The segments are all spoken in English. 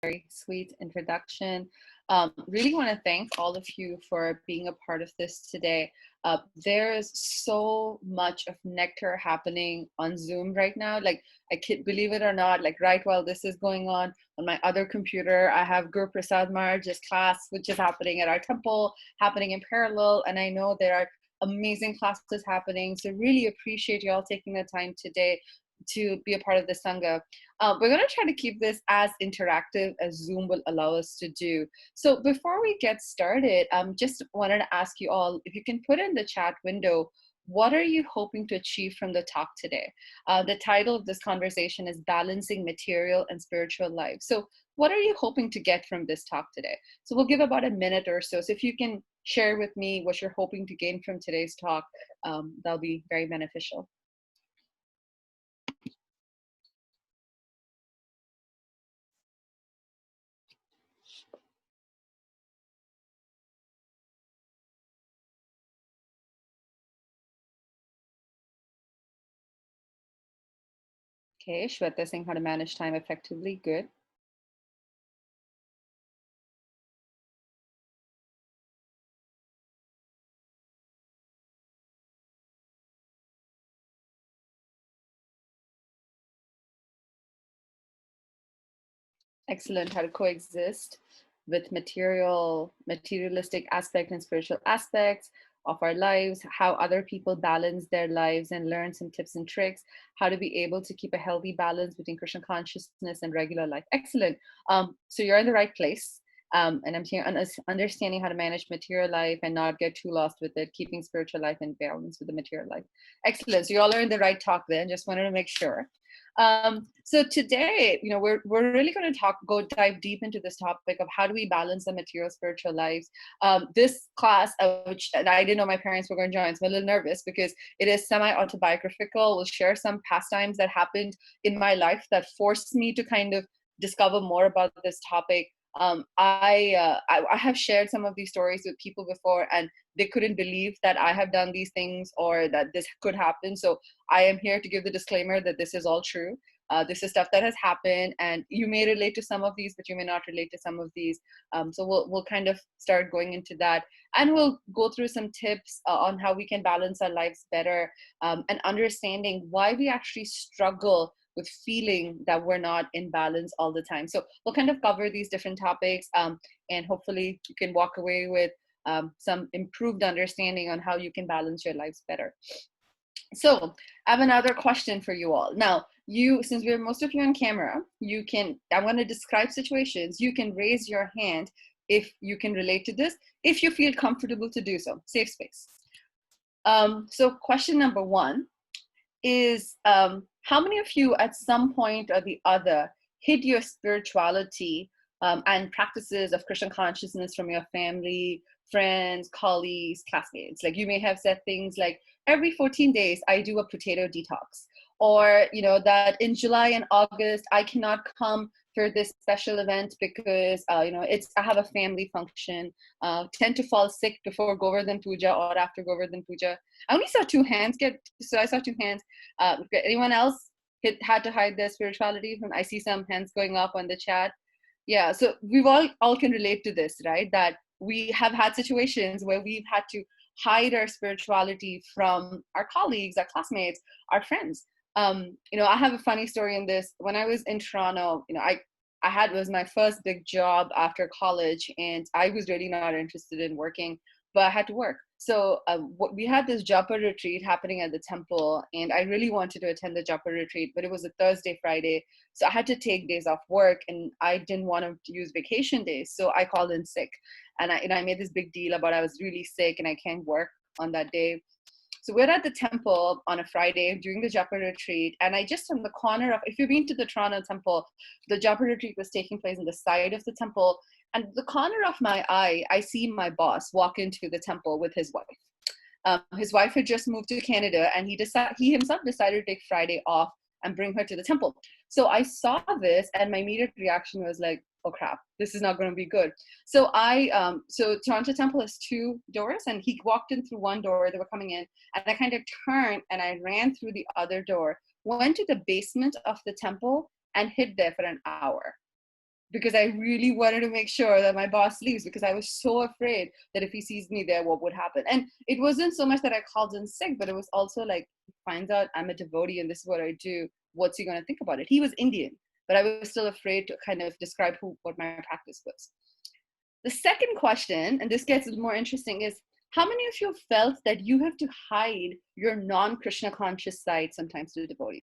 very sweet introduction. Really want to thank all of you for being a part of this today. There's so much of nectar happening on Zoom right now. Like, I can't believe it or not, like right while this is going on my other computer, I have Guru Prasad Maharaj's class, which is happening at our temple, happening in parallel. And I know there are amazing classes happening. So really appreciate you all taking the time today to be a part of the Sangha. We're going to try to keep this as interactive as Zoom will allow us to do. So before we get started, just wanted to ask you all, if you can put in the chat window, what are you hoping to achieve from the talk today? The title of this conversation is Balancing Material and Spiritual Life. So what are you hoping to get from this talk today? So we'll give about a minute or so. So if you can share with me what you're hoping to gain from today's talk, that'll be very beneficial. Okay, Shweta saying how to manage time effectively. Good. Excellent. How to coexist with materialistic aspect and spiritual aspects of our lives, how other people balance their lives and learn some tips and tricks, how to be able to keep a healthy balance between Krishna consciousness and regular life. Excellent. So you're in the right place. And I'm here understanding how to manage material life and not get too lost with it, keeping spiritual life in balance with the material life. Excellent. So you all are in the right talk then. Just wanted to make sure. So today, we're really going to dive deep into this topic of how do we balance the material spiritual lives. This class, which I didn't know my parents were going to join, so I'm a little nervous because it is semi-autobiographical. We'll share some pastimes that happened in my life that forced me to kind of discover more about this topic. I have shared some of these stories with people before, and they couldn't believe that I have done these things or that this could happen. So I am here to give the disclaimer that this is all true. This is stuff that has happened, and you may relate to some of these, but you may not relate to some of these. So we'll kind of start going into that, and we'll go through some tips on how we can balance our lives better, and understanding why we actually struggle with feeling that we're not in balance all the time. So we'll kind of cover these different topics, and hopefully you can walk away with some improved understanding on how you can balance your lives better. So I have another question for you all. Now, since we're most of you on camera, I'm going to describe situations. You can raise your hand if you can relate to this, if you feel comfortable to do so. Safe space. So question number one is, how many of you at some point or the other hid your spirituality and practices of Krishna consciousness from your family, friends, colleagues, classmates? Like, you may have said things like, every 14 days I do a potato detox, or that in July and August I cannot come for this special event because I have a family function. Tend to fall sick before Govardhan Puja or after Govardhan Puja. I only saw two hands so I saw two hands. Anyone else had to hide their spirituality? I see some hands going up on the chat. Yeah, so we've all can relate to this, right? That we have had situations where we've had to hide our spirituality from our colleagues, our classmates, our friends. I have a funny story in this. When I was in Toronto, it was my first big job after college, and I was really not interested in working, but I had to work. So we had this japa retreat happening at the temple, and I really wanted to attend the japa retreat, but it was a Thursday, Friday. So I had to take days off work, and I didn't want to use vacation days. So I called in sick, and I made this big deal about I was really sick and I can't work on that day. So we're at the temple on a Friday during the japa retreat, and I just on the corner of, if you've been to the Toronto temple, the japa retreat was taking place on the side of the temple, and the corner of my eye, I see my boss walk into the temple with his wife. His wife had just moved to Canada, and he himself decided to take Friday off and bring her to the temple. So I saw this, and my immediate reaction was like, oh crap, this is not going to be good. So so Toronto Temple has two doors, and he walked in through one door, they were coming in, and I kind of turned and I ran through the other door, went to the basement of the temple and hid there for an hour. because I really wanted to make sure that my boss leaves, because I was so afraid that if he sees me there, what would happen. And it wasn't so much that I called in sick, but it was also like, he finds out I'm a devotee and this is what I do, what's he going to think about it? He was Indian, but I was still afraid to kind of describe what my practice was. The second question, and this gets more interesting, is how many of you felt that you have to hide your non-Krishna conscious side sometimes to devotees?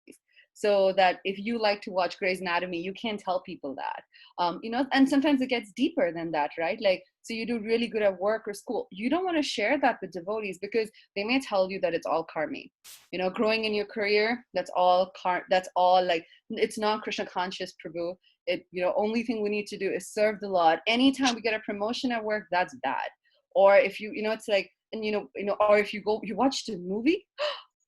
So that if you like to watch Grey's Anatomy, you can't tell people that. And sometimes it gets deeper than that, right? Like, so you do really good at work or school. You don't want to share that with devotees because they may tell you that it's all karmi. Growing in your career, that's all like, it's non-Krishna conscious, Prabhu. Only thing we need to do is serve the Lord. Anytime we get a promotion at work, that's bad. Or if it's like, and or if you watch the movie,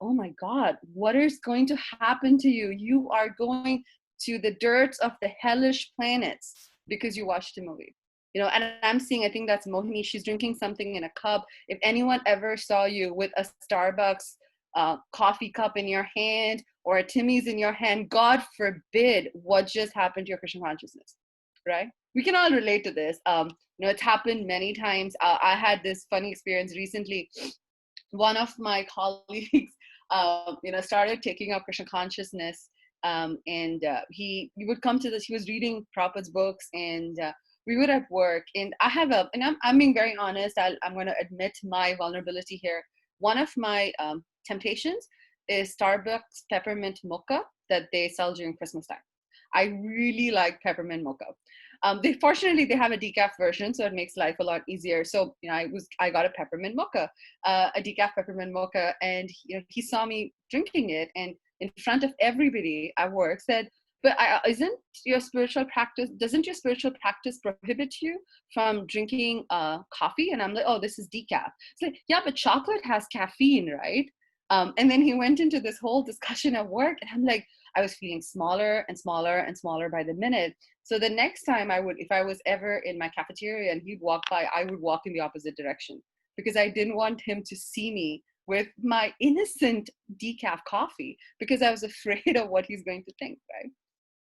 oh my God, what is going to happen to you? You are going to the dirt of the hellish planets because you watched a movie. And I'm seeing, I think that's Mohini, she's drinking something in a cup. If anyone ever saw you with a Starbucks coffee cup in your hand or a Timmy's in your hand, God forbid what just happened to your Krishna consciousness, right? We can all relate to this. It's happened many times. I had this funny experience recently. One of my colleagues, started taking up Krishna consciousness, and he would come to this. He was reading Prabhupada's books, and we would at work. And I'm being very honest. I'm going to admit my vulnerability here. One of my temptations is Starbucks peppermint mocha that they sell during Christmas time. I really like peppermint mocha. Fortunately they have a decaf version, so it makes life a lot easier. So I got a peppermint mocha, a decaf peppermint mocha, and he saw me drinking it, and in front of everybody at work said, "But doesn't your spiritual practice prohibit you from drinking coffee?" And I'm like, "Oh, this is decaf." It's like, "Yeah, but chocolate has caffeine, right?" And then he went into this whole discussion at work, and I'm like, I was feeling smaller and smaller and smaller by the minute. So the next time if I was ever in my cafeteria and he'd walk by, I would walk in the opposite direction because I didn't want him to see me with my innocent decaf coffee because I was afraid of what he's going to think, right?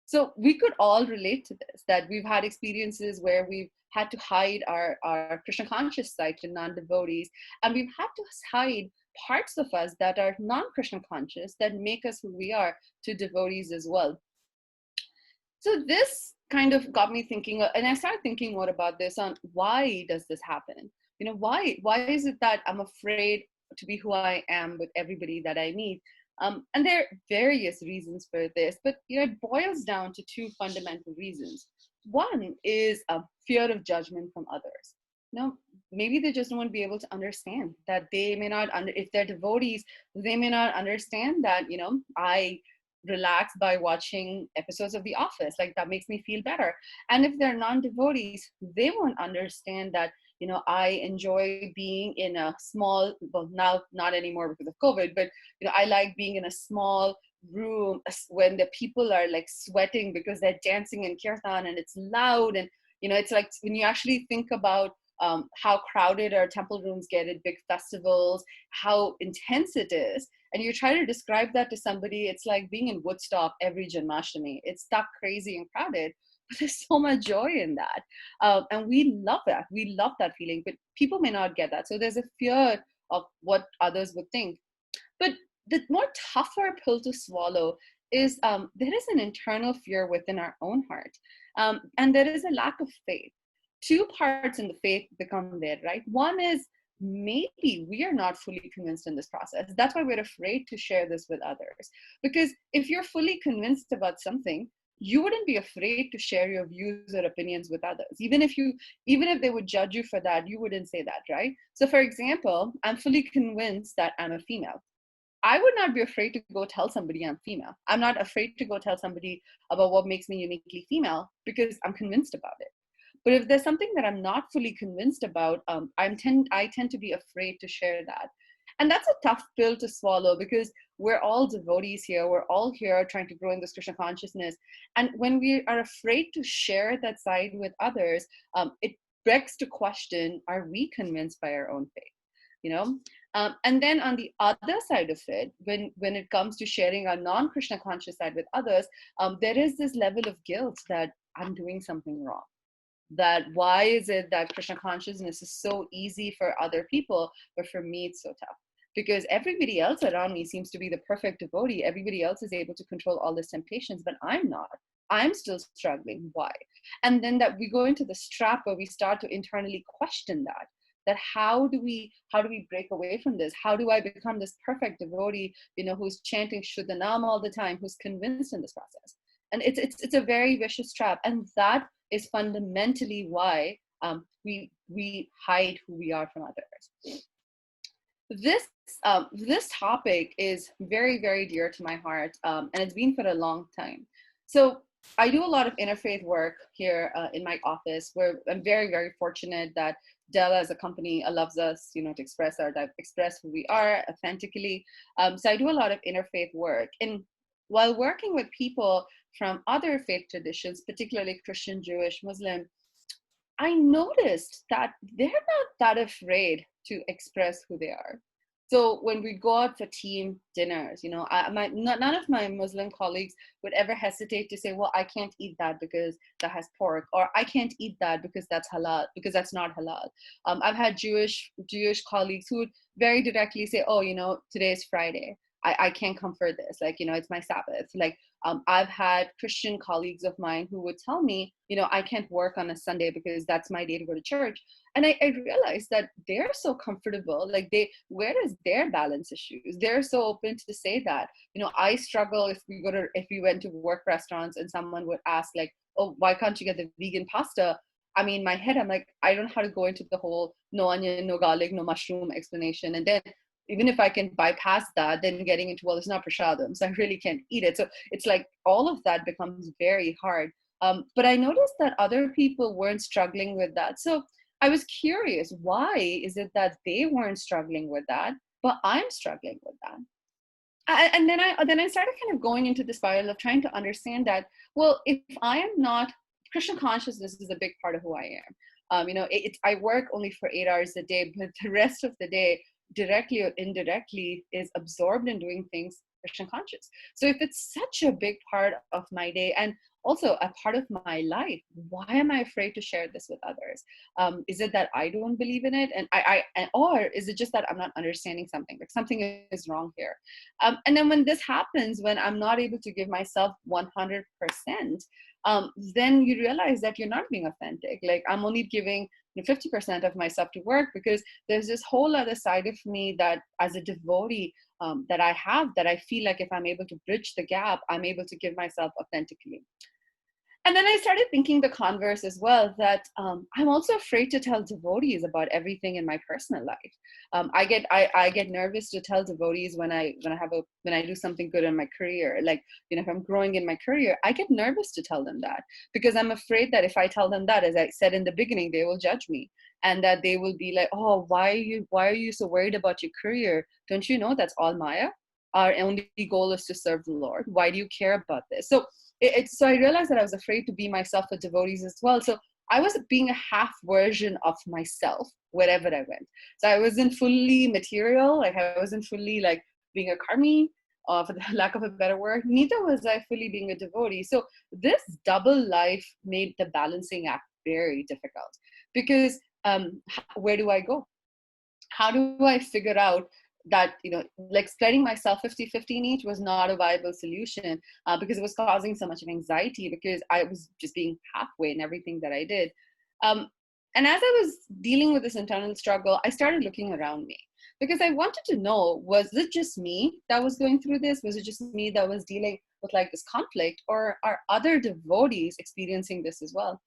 So we could all relate to this, that we've had experiences where we've had to hide our Krishna conscious side to non-devotees, and we've had to hide parts of us that are non-Krishna conscious that make us who we are to devotees as well. So this kind of got me thinking, and I started thinking more about this on why does this happen? Why is it that I'm afraid to be who I am with everybody that I meet? And there are various reasons for this, but it boils down to two fundamental reasons. One is a fear of judgment from others. Maybe they just don't want to be able to understand that they may not, if they're devotees, they may not understand that, I relax by watching episodes of The Office. Like, that makes me feel better. And if they're non-devotees, they won't understand that, I enjoy being in a small, well, now not anymore because of COVID, but, I like being in a small room when the people are like sweating because they're dancing in kirtan and it's loud. And, it's like when you actually think about how crowded our temple rooms get at big festivals, how intense it is. And you try to describe that to somebody, it's like being in Woodstock every Janmashtami. It's stuck crazy and crowded, but there's so much joy in that. And we love that. We love that feeling, but people may not get that. So there's a fear of what others would think. But the more tougher pill to swallow is there is an internal fear within our own heart. And there is a lack of faith. Two parts in the faith become there, right? One is maybe we are not fully convinced in this process. That's why we're afraid to share this with others. Because if you're fully convinced about something, you wouldn't be afraid to share your views or opinions with others. Even if they would judge you for that, you wouldn't say that, right? So for example, I'm fully convinced that I'm a female. I would not be afraid to go tell somebody I'm female. I'm not afraid to go tell somebody about what makes me uniquely female because I'm convinced about it. But if there's something that I'm not fully convinced about, I tend to be afraid to share that. And that's a tough pill to swallow because we're all devotees here. We're all here trying to grow in this Krishna consciousness. And when we are afraid to share that side with others, it begs to question, are we convinced by our own faith? And then on the other side of it, when it comes to sharing our non-Krishna conscious side with others, there is this level of guilt that I'm doing something wrong. That why is it that Krishna consciousness is so easy for other people, but for me it's so tough? Because everybody else around me seems to be the perfect devotee. Everybody else is able to control all these temptations, but I'm not. I'm still struggling. Why? And then that we go into this trap where we start to internally question that how do we break away from this? How do I become this perfect devotee, who's chanting Shuddhanam all the time, who's convinced in this process? And it's a very vicious trap, and that is fundamentally why we hide who we are from others. This topic is very, very dear to my heart, and it's been for a long time. So I do a lot of interfaith work here in my office, where I'm very, very fortunate that Dell as a company loves us, to express who we are authentically. So I do a lot of interfaith work, and while working with people from other faith traditions, particularly Christian, Jewish, Muslim, I noticed that they're not that afraid to express who they are. So when we go out for team dinners, none of my Muslim colleagues would ever hesitate to say, "Well, I can't eat that because that has pork," or "I can't eat that because that's halal, because that's not halal." I've had Jewish colleagues who would very directly say, "Oh, today is Friday. I can't come for this. Like, it's my Sabbath." Like, I've had Christian colleagues of mine who would tell me, I can't work on a Sunday because that's my day to go to church. And I realized that they're so comfortable. Like, where is their balance issues? They're so open to say that. I struggle if we went to work restaurants and someone would ask like, "Oh, why can't you get the vegan pasta?" I mean, in my head, I'm like, I don't know how to go into the whole no onion, no garlic, no mushroom explanation. And then even if I can bypass that, then getting into, well, it's not prasadam, so I really can't eat it. So it's like all of that becomes very hard. But I noticed that other people weren't struggling with that. So I was curious, why is it that they weren't struggling with that, but I'm struggling with that? And then I started kind of going into the spiral of trying to understand that, well, if I am not, Christian consciousness is a big part of who I am. I work only for 8 hours a day, but the rest of the day, directly or indirectly, is absorbed in doing things Christian conscious. So if it's such a big part of my day and also a part of my life, why am I afraid to share this with others? Is it that I don't believe in it, or is it just that I'm not understanding something? Like, something is wrong here. And then when this happens, when I'm not able to give myself 100%, then you realize that you're not being authentic. Like, I'm only giving 50% of myself to work, because there's this whole other side of me that, as a devotee, that I have, that I feel like if I'm able to bridge the gap, I'm able to give myself authentically. And then I started thinking the converse as well, that I'm also afraid to tell devotees about everything in my personal life. I get nervous to tell devotees when I do something good in my career. Like, if I'm growing in my career, I get nervous to tell them that, because I'm afraid that if I tell them that, as I said in the beginning, they will judge me, and that they will be like, "Oh, why are you so worried about your career? Don't you know that's all Maya? Our only goal is to serve the Lord. Why do you care about this?" So I realized that I was afraid to be myself with devotees as well. So I was being a half version of myself wherever I went. So I wasn't fully material, like I wasn't fully like being a karmi, for the lack of a better word. Neither was I fully being a devotee. So this double life made the balancing act very difficult, because where do I go? How do I figure out that, like, spreading myself 50-50 in each was not a viable solution, because it was causing so much of anxiety, because I was just being halfway in everything that I did. Um, and as I was dealing with this internal struggle, I started looking around me, because I wanted to know, was it just me that was going through this? Was it just me that was dealing with like this conflict, or are other devotees experiencing this as well?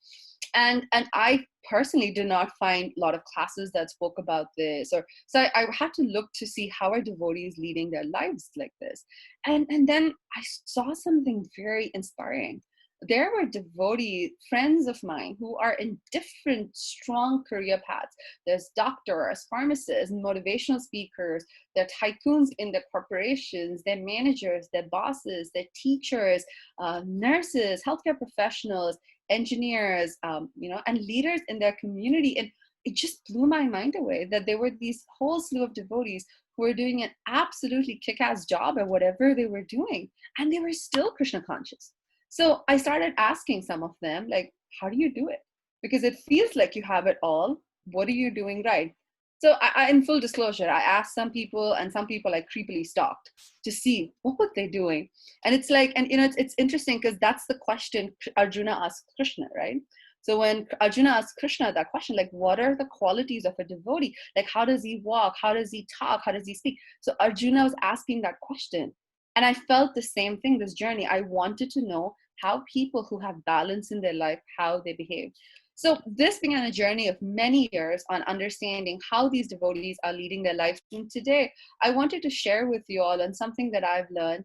And I personally did not find a lot of classes that spoke about this, or so I had to look to see how are devotees leading their lives like this. And then I saw something very inspiring. There were devotee friends of mine who are in different strong career paths. There's doctors, pharmacists, motivational speakers, they're tycoons in their corporations, they're managers, they're bosses, they're teachers, nurses, healthcare professionals, engineers, and leaders in their community. And it just blew my mind away that there were these whole slew of devotees who were doing an absolutely kick-ass job at whatever they were doing, and they were still Krishna conscious. So I started asking some of them, like, how do you do it? Because it feels like you have it all. What are you doing right? So in full disclosure, I asked some people, and some people I creepily stalked to see what were they doing. And it's like, and it's interesting because that's the question Arjuna asked Krishna, right? So when Arjuna asked Krishna that question, like, what are the qualities of a devotee? Like, how does he walk? How does he talk? How does he speak? So Arjuna was asking that question. And I felt the same thing this journey. I wanted to know how people who have balance in their life, how they behave. So this began a journey of many years on understanding how these devotees are leading their lives. And today, I wanted to share with you all on something that I've learned.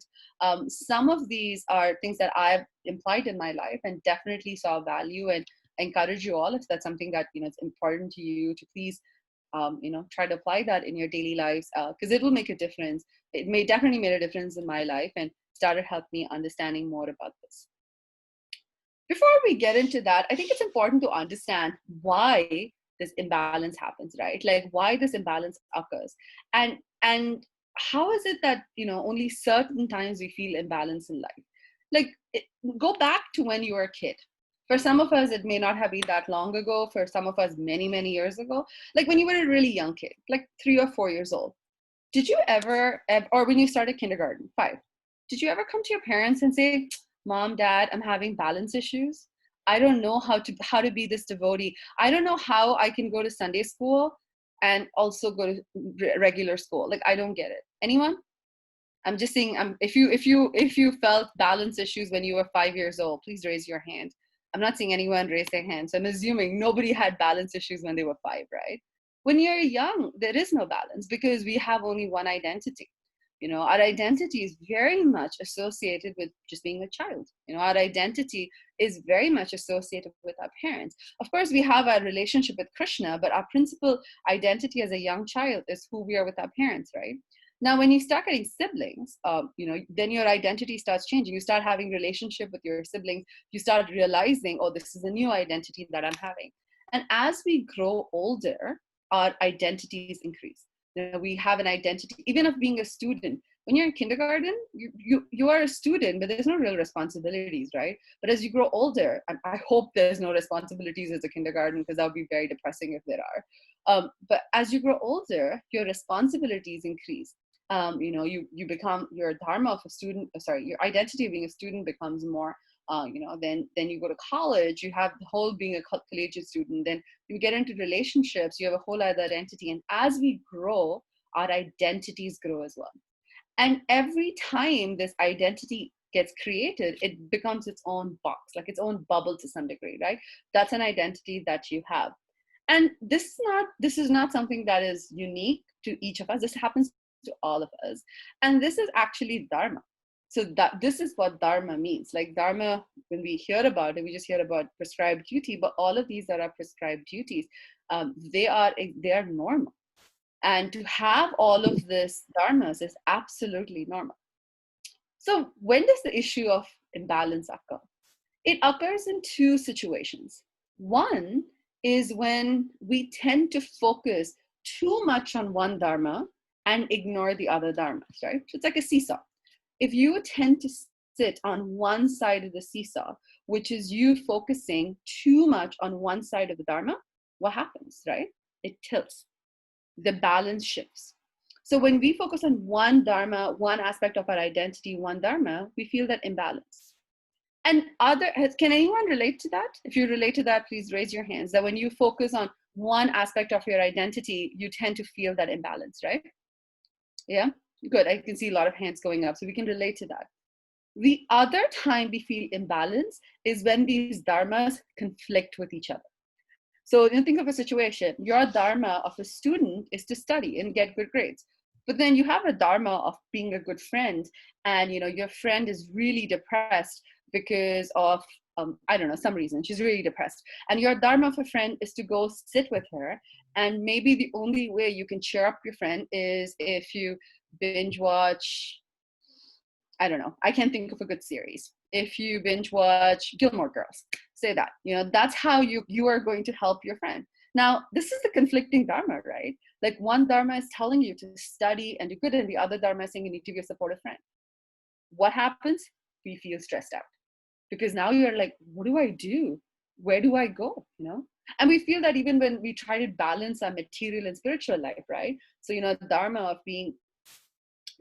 Some of these are things that I've implied in my life and definitely saw value, and encourage you all, if that's something that it's important to you, to please try to apply that in your daily lives, because it will make a difference. It may definitely made a difference in my life and started help me understanding more about this. Before we get into that, I think it's important to understand why this imbalance happens, right? Like why this imbalance occurs, and how is it that only certain times we feel imbalance in life. Like go back to when you were a kid. For some of us, it may not have been that long ago. For some of us, many, many years ago. Like when you were a really young kid, like 3 or 4 years old. Did you ever, or when you started kindergarten, 5, did you ever come to your parents and say, Mom, Dad, I'm having balance issues. I don't know how to be this devotee. I don't know how I can go to Sunday school and also go to regular school. Like I don't get it. Anyone? I'm just saying, if you felt balance issues when you were 5 years old, please raise your hand. I'm not seeing anyone raise their hand. So I'm assuming nobody had balance issues when they were 5, right? When you're young, there is no balance because we have only one identity. Our identity is very much associated with just being a child. Our identity is very much associated with our parents. Of course, we have our relationship with Krishna, but our principal identity as a young child is who we are with our parents, right? Now, when you start getting siblings, then your identity starts changing. You start having relationship with your siblings. You start realizing, oh, this is a new identity that I'm having. And as we grow older, our identities increase. We have an identity, even of being a student. When you're in kindergarten, you are a student, but there's no real responsibilities, right? But as you grow older, and I hope there's no responsibilities as a kindergarten, because that would be very depressing if there are. But as you grow older, your responsibilities increase. You become your dharma of a student. Sorry, your identity of being a student becomes more. Then you go to college. You have the whole being a collegiate student. Then you get into relationships. You have a whole other identity. And as we grow, our identities grow as well. And every time this identity gets created, it becomes its own box, like its own bubble to some degree, right? That's an identity that you have. And this is not something that is unique to each of us. This happens to all of us. And this is actually dharma. So that this is what dharma means. Like dharma, when we hear about it, we just hear about prescribed duty, but all of these that are prescribed duties, they are normal. And to have all of this dharmas is absolutely normal. So when does the issue of imbalance occur? It occurs in two situations. One is when we tend to focus too much on one dharma and ignore the other dharmas, right? So it's like a seesaw. If you tend to sit on one side of the seesaw, which is you focusing too much on one side of the dharma, what happens, right? It tilts. The balance shifts. So when we focus on one dharma, one aspect of our identity, one dharma, we feel that imbalance. And can anyone relate to that? If you relate to that, please raise your hands. That when you focus on one aspect of your identity, you tend to feel that imbalance, right? Yeah, good. I can see a lot of hands going up, so we can relate to that. The other time we feel imbalance is when these dharmas conflict with each other. So think of a situation. Your dharma of a student is to study and get good grades. But then you have a dharma of being a good friend, and your friend is really depressed because of I don't know, some reason. She's really depressed. And your dharma of a friend is to go sit with her. And maybe the only way you can cheer up your friend is if you binge watch, I don't know, I can't think of a good series. If you binge watch Gilmore Girls, say that, that's how you are going to help your friend. Now, this is the conflicting dharma, right? Like one dharma is telling you to study and do good, and the other dharma is saying you need to be a supportive friend. What happens? We feel stressed out. because now you're like, what do I do? Where do I go? And we feel that even when we try to balance our material and spiritual life, right? So, dharma of being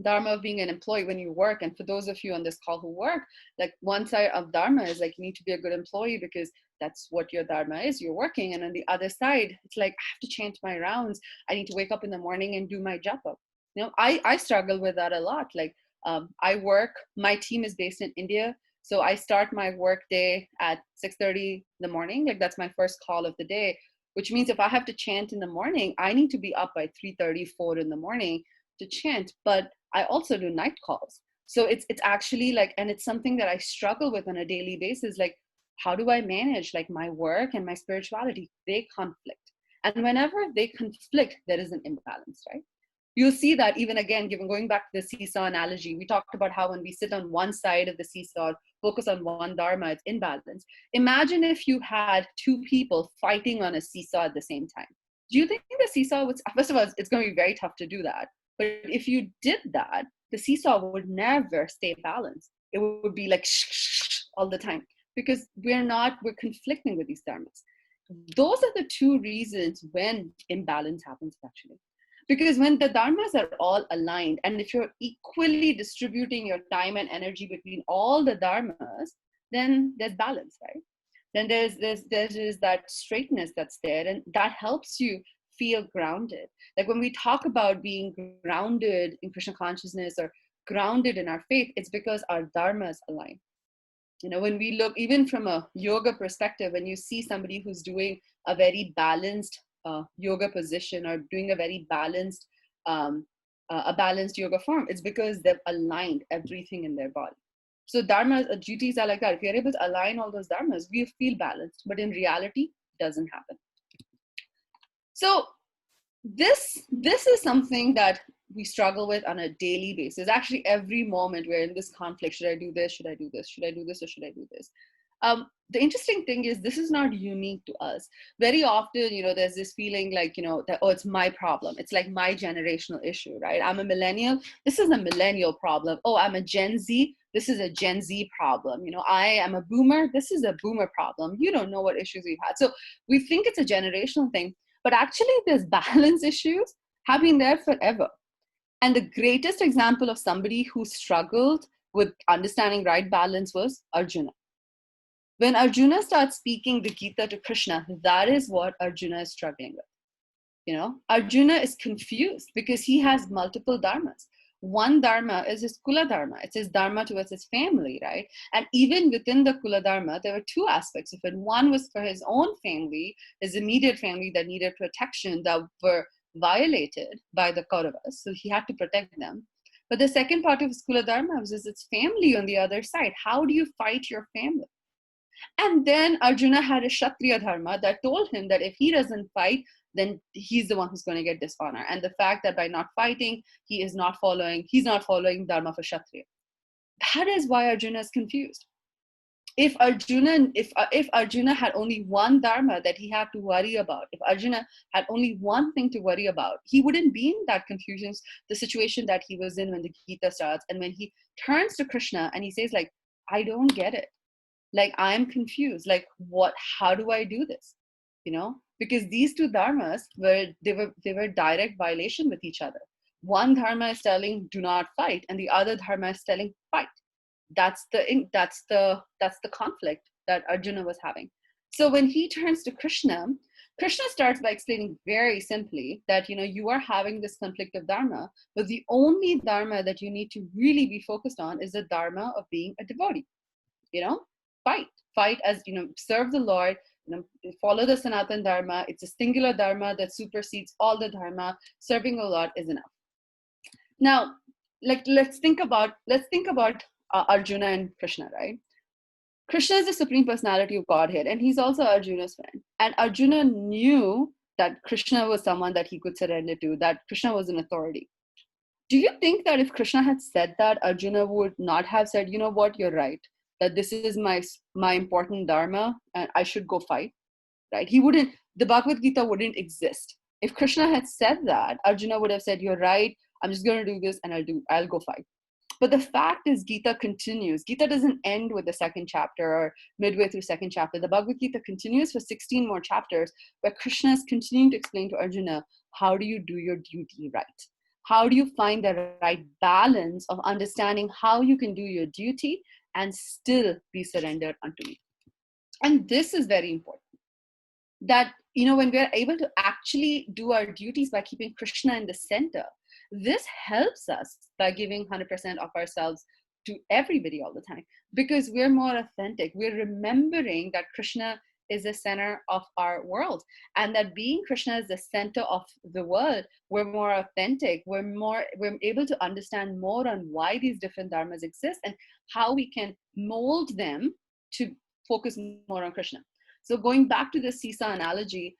an employee when you work, and for those of you on this call who work, like one side of dharma is like you need to be a good employee because that's what your dharma is, you're working. And on the other side, it's like I have to change my rounds, I need to wake up in the morning and do my japa. I struggle with that a lot. Like, I work, my team is based in India, so I start my work day at 6:30 in the morning. Like that's my first call of the day, which means if I have to chant in the morning, I need to be up by 3:30, 4 in the morning to chant. But I also do night calls. So it's actually like, and it's something that I struggle with on a daily basis. Like, how do I manage like my work and my spirituality? They conflict. And whenever they conflict, there is an imbalance, right? You'll see that even again, given going back to the seesaw analogy, we talked about how when we sit on one side of the seesaw, focus on one dharma, it's imbalance. Imagine if you had two people fighting on a seesaw at the same time. Do you think the seesaw would, first of all, it's going to be very tough to do that. But if you did that, the seesaw would never stay balanced. It would be like all the time because we're conflicting with these dharmas. Those are the two reasons when imbalance happens actually. Because when the dharmas are all aligned, and if you're equally distributing your time and energy between all the dharmas, then there's balance, right? Then there's that straightness that's there, and that helps you feel grounded. Like when we talk about being grounded in Krishna consciousness or grounded in our faith, it's because our dharmas align. When we look, even from a yoga perspective, when you see somebody who's doing a very balanced yoga position or doing a very balanced a balanced yoga form, it's because they've aligned everything in their body. So dharmas, duties are like that. If you're able to align all those dharmas, we feel balanced, but in reality, it doesn't happen. So this is something that we struggle with on a daily basis. Actually, every moment we're in this conflict. Should I do this? Should I do this? Should I do this? Or should I do this? The interesting thing is this is not unique to us. Very often, there's this feeling like, that, oh, it's my problem. It's like my generational issue, right? I'm a millennial. This is a millennial problem. Oh, I'm a Gen Z. This is a Gen Z problem. I am a boomer. This is a boomer problem. You don't know what issues we've had. So we think it's a generational thing, but actually these balance issues have been there forever. And the greatest example of somebody who struggled with understanding right balance was Arjuna. When Arjuna starts speaking the Gita to Krishna, that is what Arjuna is struggling with. Arjuna is confused because he has multiple dharmas. One dharma is his kula dharma. It's his dharma towards his family, right? And even within the kula dharma, there were two aspects of it. One was for his own family, his immediate family that needed protection, that were violated by the Kauravas. So he had to protect them. But the second part of his kula dharma was his family on the other side. How do you fight your family? And then Arjuna had a Kshatriya dharma that told him that if he doesn't fight, then he's the one who's going to get dishonor. And the fact that by not fighting, he's not following dharma for Kshatriya. That is why Arjuna is confused. If Arjuna had only one dharma that he had to worry about, if Arjuna had only one thing to worry about, he wouldn't be in that confusion, the situation that he was in when the Gita starts. And when he turns to Krishna and he says like, I don't get it. Like, I'm confused. Like, how do I do this? Because these two dharmas were direct violation with each other. One dharma is telling do not fight, and the other dharma is telling fight. That's the conflict that Arjuna was having. So when he turns to Krishna starts by explaining very simply that you are having this conflict of dharma, but the only dharma that you need to really be focused on is the dharma of being a devotee. Fight as serve the Lord, follow the Sanatan dharma. It's a singular dharma that supersedes all the dharma. Serving the Lord is enough. Now, let's think about Arjuna and Krishna, right? Krishna is the supreme personality of Godhead, and he's also Arjuna's friend. And Arjuna knew that Krishna was someone that he could surrender to, that Krishna was an authority. Do you think that if Krishna had said that, Arjuna would not have said, you know what, you're right, that this is my important dharma and I should go fight, right? The Bhagavad Gita wouldn't exist. If Krishna had said that, Arjuna would have said, you're right, I'm just going to do this and I'll go fight. But the fact is, Gita continues. Gita doesn't end with the second chapter or midway through second chapter. The Bhagavad Gita continues for 16 more chapters, where Krishna is continuing to explain to Arjuna, how do you do your duty right? How do you find the right balance of understanding how you can do your duty and still be surrendered unto me? And this is very important, that when we're able to actually do our duties by keeping Krishna in the center, this helps us by giving 100% of ourselves to everybody all the time, because we're more authentic. We're remembering that Krishna is the center of our world, and that being Krishna is the center of the world, we're more authentic. We're able to understand more on why these different dharmas exist and how we can mold them to focus more on Krishna. So going back to the seesaw analogy,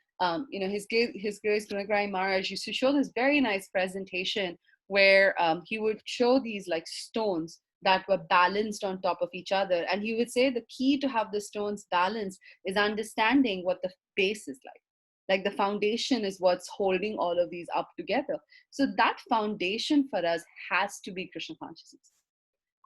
his Grace Gunagraj Maharaj used to show this very nice presentation where he would show these like stones that were balanced on top of each other. And he would say the key to have the stones balanced is understanding what the base is like. Like the foundation is what's holding all of these up together. So that foundation for us has to be Krishna consciousness.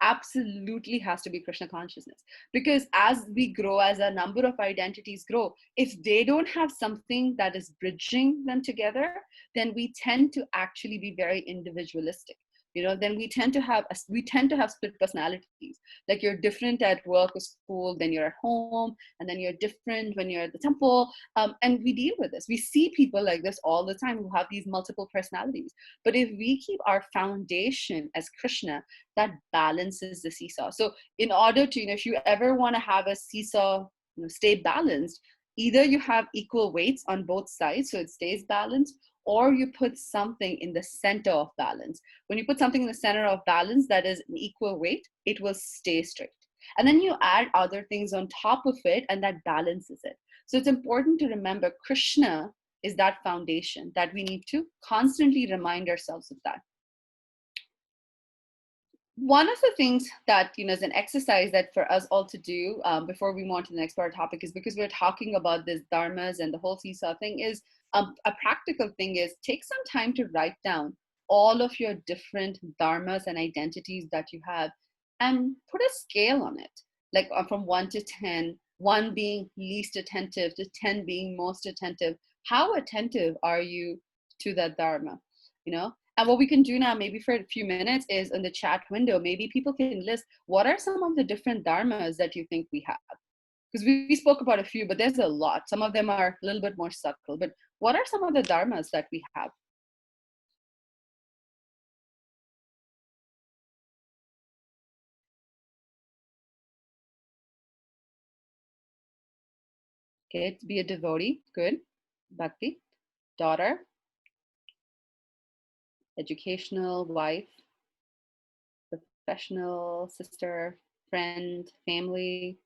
Absolutely has to be Krishna consciousness, because as we grow, as a number of identities grow, if they don't have something that is bridging them together, then we tend to actually be very individualistic. Then we tend to have split personalities. Like you're different at work or school, then you're at home, and then you're different when you're at the temple. And we deal with this. We see people like this all the time who have these multiple personalities. But if we keep our foundation as Krishna, that balances the seesaw. So in order to, if you ever want to have a seesaw stay balanced, either you have equal weights on both sides so it stays balanced, or you put something in the center of balance. When you put something in the center of balance that is an equal weight, it will stay straight. And then you add other things on top of it, and that balances it. So it's important to remember Krishna is that foundation, that we need to constantly remind ourselves of that. One of the things that is an exercise that for us all to do before we move on to the next part of the topic is, because we're talking about this dharmas and the whole seesaw thing, is a practical thing is take some time to write down all of your different dharmas and identities that you have, and put a scale on it, like from 1 to 10, 1 being least attentive to 10 being most attentive. How attentive are you to that dharma? And what we can do now, maybe for a few minutes, is in the chat window, maybe people can list what are some of the different dharmas that you think we have. Because we spoke about a few, but there's a lot. Some of them are a little bit more subtle. But what are some of the dharmas that we have? Okay, to be a devotee, good. Bhakti, daughter, educational, wife, professional, sister, friend, family,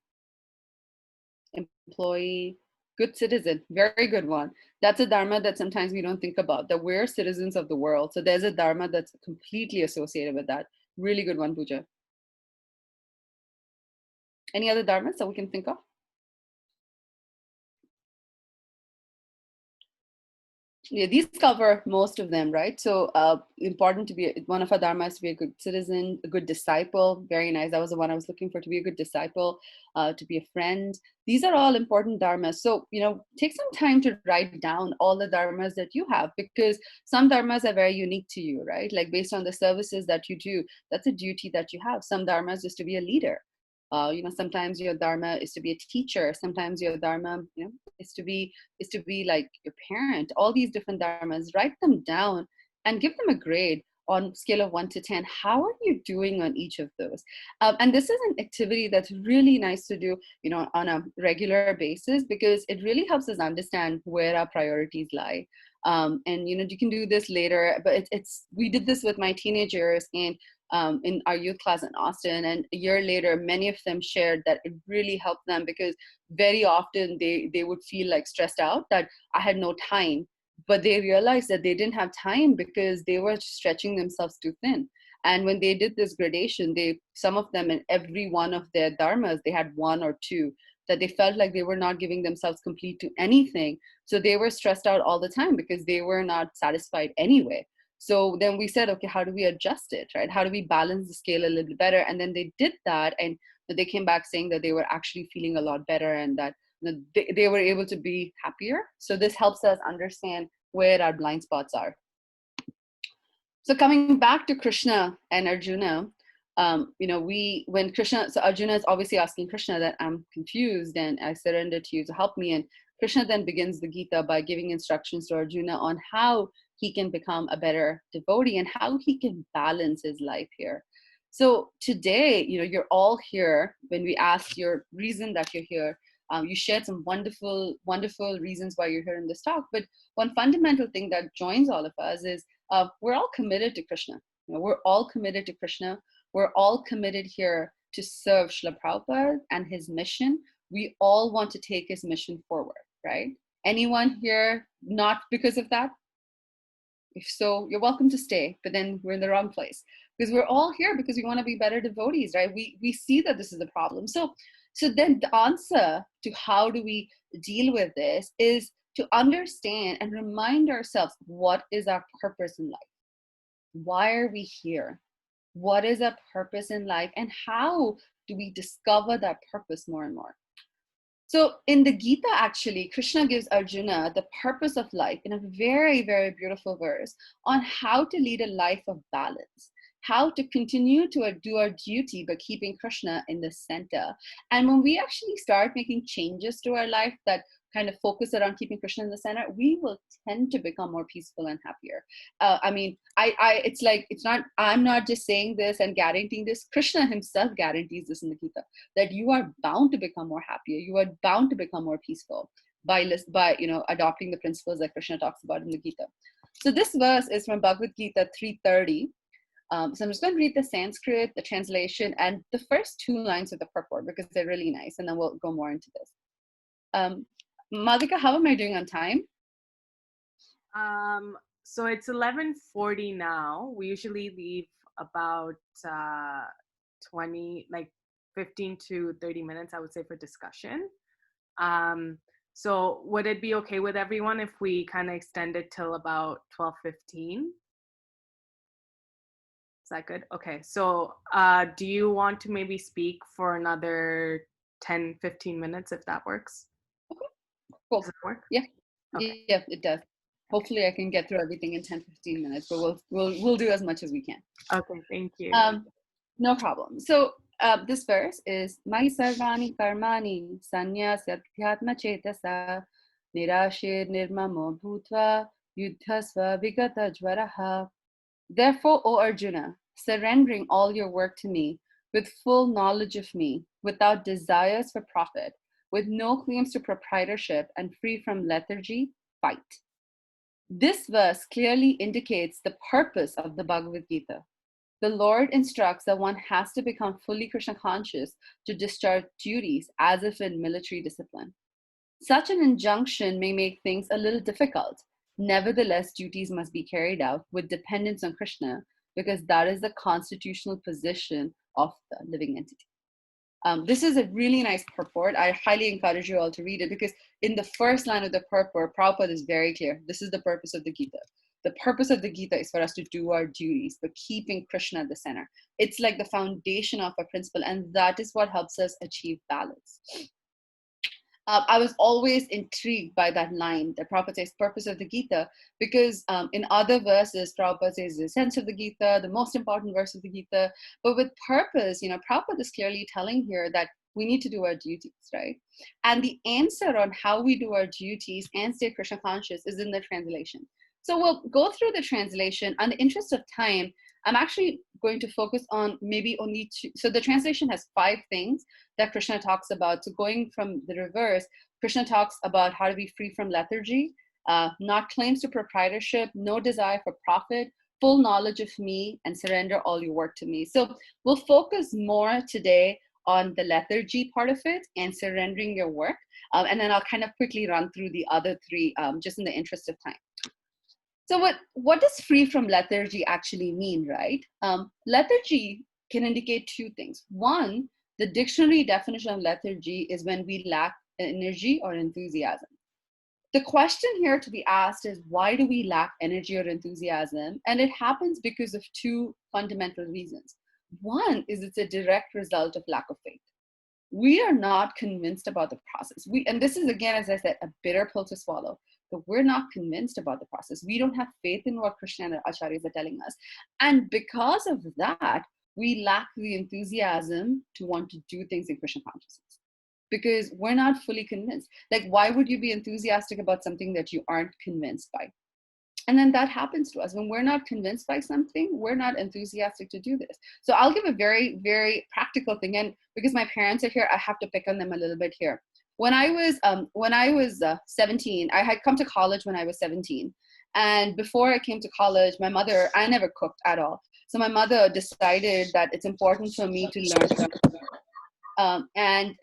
employee, good citizen, very good one. That's a dharma that sometimes we don't think about, that we're citizens of the world. So there's a dharma that's completely associated with that. Really good one, Pooja. Any other dharmas that we can think of? Yeah, these cover most of them, right? So important to be, one of our dharmas to be a good citizen, a good disciple. Very nice. That was the one I was looking for, to be a good disciple, to be a friend. These are all important dharmas. So, take some time to write down all the dharmas that you have, because some dharmas are very unique to you, right? Like based on the services that you do, that's a duty that you have. Some dharmas is to be a leader. Sometimes your dharma is to be a teacher. Sometimes your dharma, is to be like your parent. All these different dharmas, write them down and give them a grade on scale of 1 to 10. How are you doing on each of those? And this is an activity that's really nice to do, on a regular basis, because it really helps us understand where our priorities lie. And you can do this later, but we did this with my teenagers, and in our youth class in Austin. And a year later, many of them shared that it really helped them, because very often they would feel like stressed out that I had no time, but they realized that they didn't have time because they were stretching themselves too thin. And when they did this gradation, some of them, in every one of their dharmas, they had 1 or 2, that they felt like they were not giving themselves complete to anything. So they were stressed out all the time because they were not satisfied anyway. So then we said, okay, how do we adjust it, right? How do we balance the scale a little bit better? And then they did that, and they came back saying that they were actually feeling a lot better, and that they were able to be happier. So this helps us understand where our blind spots are. So coming back to Krishna and Arjuna, when Krishna, so Arjuna is obviously asking Krishna that I'm confused and I surrender to you to help me. And Krishna then begins the Gita by giving instructions to Arjuna on how he can become a better devotee and how he can balance his life here. So today, you're all here. When we asked your reason that you're here, you shared some wonderful, wonderful reasons why you're here in this talk. But one fundamental thing that joins all of us is we're all committed to Krishna. We're all committed to Krishna. We're all committed here to serve Srila Prabhupada and his mission. We all want to take his mission forward, right? Anyone here not because of that? If so, you're welcome to stay, but then we're in the wrong place, because we're all here because we want to be better devotees, right? We see that this is the problem. So then the answer to how do we deal with this is to understand and remind ourselves, what is our purpose in life? Why are we here? What is our purpose in life? And how do we discover that purpose more and more? So in the Gita, actually, Krishna gives Arjuna the purpose of life in a very, very beautiful verse on how to lead a life of balance, how to continue to do our duty by keeping Krishna in the center. And when we actually start making changes to our life that kind of focus around keeping Krishna in the center, we will tend to become more peaceful and happier. I'm not just saying this and guaranteeing this. Krishna himself guarantees this in the Gita, that you are bound to become more happier. You are bound to become more peaceful by adopting the principles that Krishna talks about in the Gita. So this verse is from Bhagavad Gita 3:30. So I'm just going to read the Sanskrit, the translation, and the first two lines of the purport because they're really nice, and then we'll go more into this. Madhika, how am I doing on time? So it's 11:40 now. We usually leave about 15 to 30 minutes, I would say, for discussion. So would it be okay with everyone if we kind of extend it till about 12:15? Is that good? Okay. So do you want to maybe speak for another 10-15 minutes if that works? Okay. Cool. Does it work? Yeah. Okay. Yeah, it does. Hopefully I can get through everything in 10-15 minutes, but we'll do as much as we can. Okay, thank you. No problem. So this verse is Mai Sarvani Karmani Sanyasyathyatma Chetasa Nirashir Nirmamo Bhutva Yuddhasva Vigata Jvaraha. Therefore, O Arjuna, surrendering all your work to me, with full knowledge of me, without desires for profit, with no claims to proprietorship, and free from lethargy, fight. This verse clearly indicates the purpose of the Bhagavad Gita. The Lord instructs that one has to become fully Krishna conscious to discharge duties as if in military discipline. Such an injunction may make things a little difficult. Nevertheless, duties must be carried out with dependence on Krishna, because that is the constitutional position of the living entity. This is a really nice purport. I highly encourage you all to read it, because in the first line of the purport, Prabhupada is very clear. This is the purpose of the Gita. The purpose of the Gita is for us to do our duties, but keeping Krishna at the center. It's like the foundation of our principle, and that is what helps us achieve balance. I was always intrigued by that line that Prabhupada says, purpose of the Gita, because in other verses, Prabhupada says the essence of the Gita, the most important verse of the Gita. But with purpose, Prabhupada is clearly telling here that we need to do our duties, right? And the answer on how we do our duties and stay Krishna conscious is in the translation. So we'll go through the translation. In the interest of time, I'm actually going to focus on maybe only two. So the translation has 5 things that Krishna talks about. So going from the reverse, Krishna talks about how to be free from lethargy, not claims to proprietorship, no desire for profit, full knowledge of me, and surrender all your work to me. So we'll focus more today on the lethargy part of it and surrendering your work. And then I'll kind of quickly run through the other 3 just in the interest of time. So what does free from lethargy actually mean, right? Lethargy can indicate 2 things. One, the dictionary definition of lethargy is when we lack energy or enthusiasm. The question here to be asked is, why do we lack energy or enthusiasm? And it happens because of two fundamental reasons. One is it's a direct result of lack of faith. We are not convinced about the process. And this is, again, as I said, a bitter pill to swallow, but we're not convinced about the process. We don't have faith in what Krishna and Acharyas are telling us. And because of that, we lack the enthusiasm to want to do things in Krishna consciousness, because we're not fully convinced. Like, why would you be enthusiastic about something that you aren't convinced by? And then that happens to us. When we're not convinced by something, we're not enthusiastic to do this. So I'll give a very, very practical thing. And because my parents are here, I have to pick on them a little bit here. When I was 17, I had come to college when I was 17. And before I came to college, my mother, I never cooked at all. So my mother decided that it's important for me to learn. And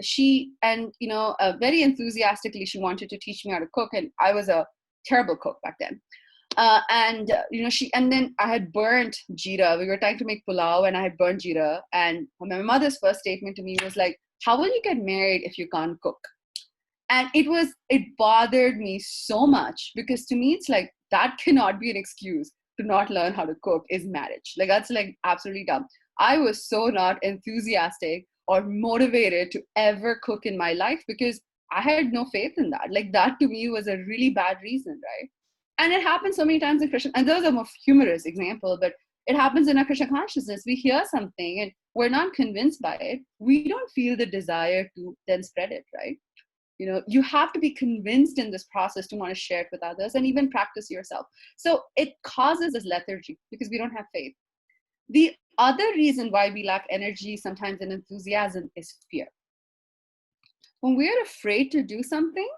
very enthusiastically, she wanted to teach me how to cook. And I was a terrible cook back then. And then I had burnt jeera. We were trying to make pulao and I had burnt jeera. And my mother's first statement to me was like, how will you get married if you can't cook? And it bothered me so much, because to me, it's like, that cannot be an excuse to not learn how to cook is marriage. Like, that's like absolutely dumb. I was so not enthusiastic or motivated to ever cook in my life because I had no faith in that. Like, that to me was a really bad reason, right? And it happens so many times in Krishna, and those are more humorous example, but it happens in our Krishna consciousness. We hear something and we're not convinced by it. We don't feel the desire to then spread it, right? You have to be convinced in this process to want to share it with others and even practice yourself. So it causes this lethargy because we don't have faith. The other reason why we lack energy sometimes and enthusiasm is fear. When we're afraid to do something,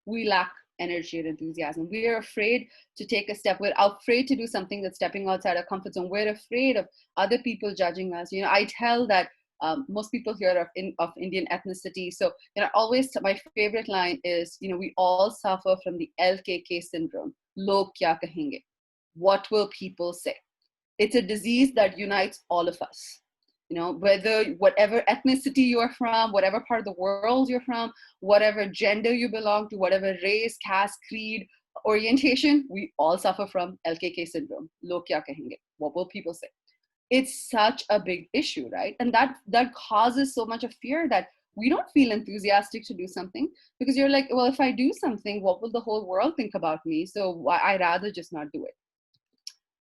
we lack energy and enthusiasm. We are afraid to take a step. We're afraid to do something that's stepping outside our comfort zone. We're afraid of other people judging us. I tell that most people here are of Indian ethnicity. So, always my favorite line is, we all suffer from the LKK syndrome. Log kya kahenge? What will people say? It's a disease that unites all of us. Whatever ethnicity you're from, whatever part of the world you're from, whatever gender you belong to, whatever race, caste, creed, orientation, we all suffer from LKK syndrome. Log kya kahenge? What will people say? It's such a big issue, right? And that causes so much of fear that we don't feel enthusiastic to do something, because you're like, well, if I do something, what will the whole world think about me? So I'd rather just not do it.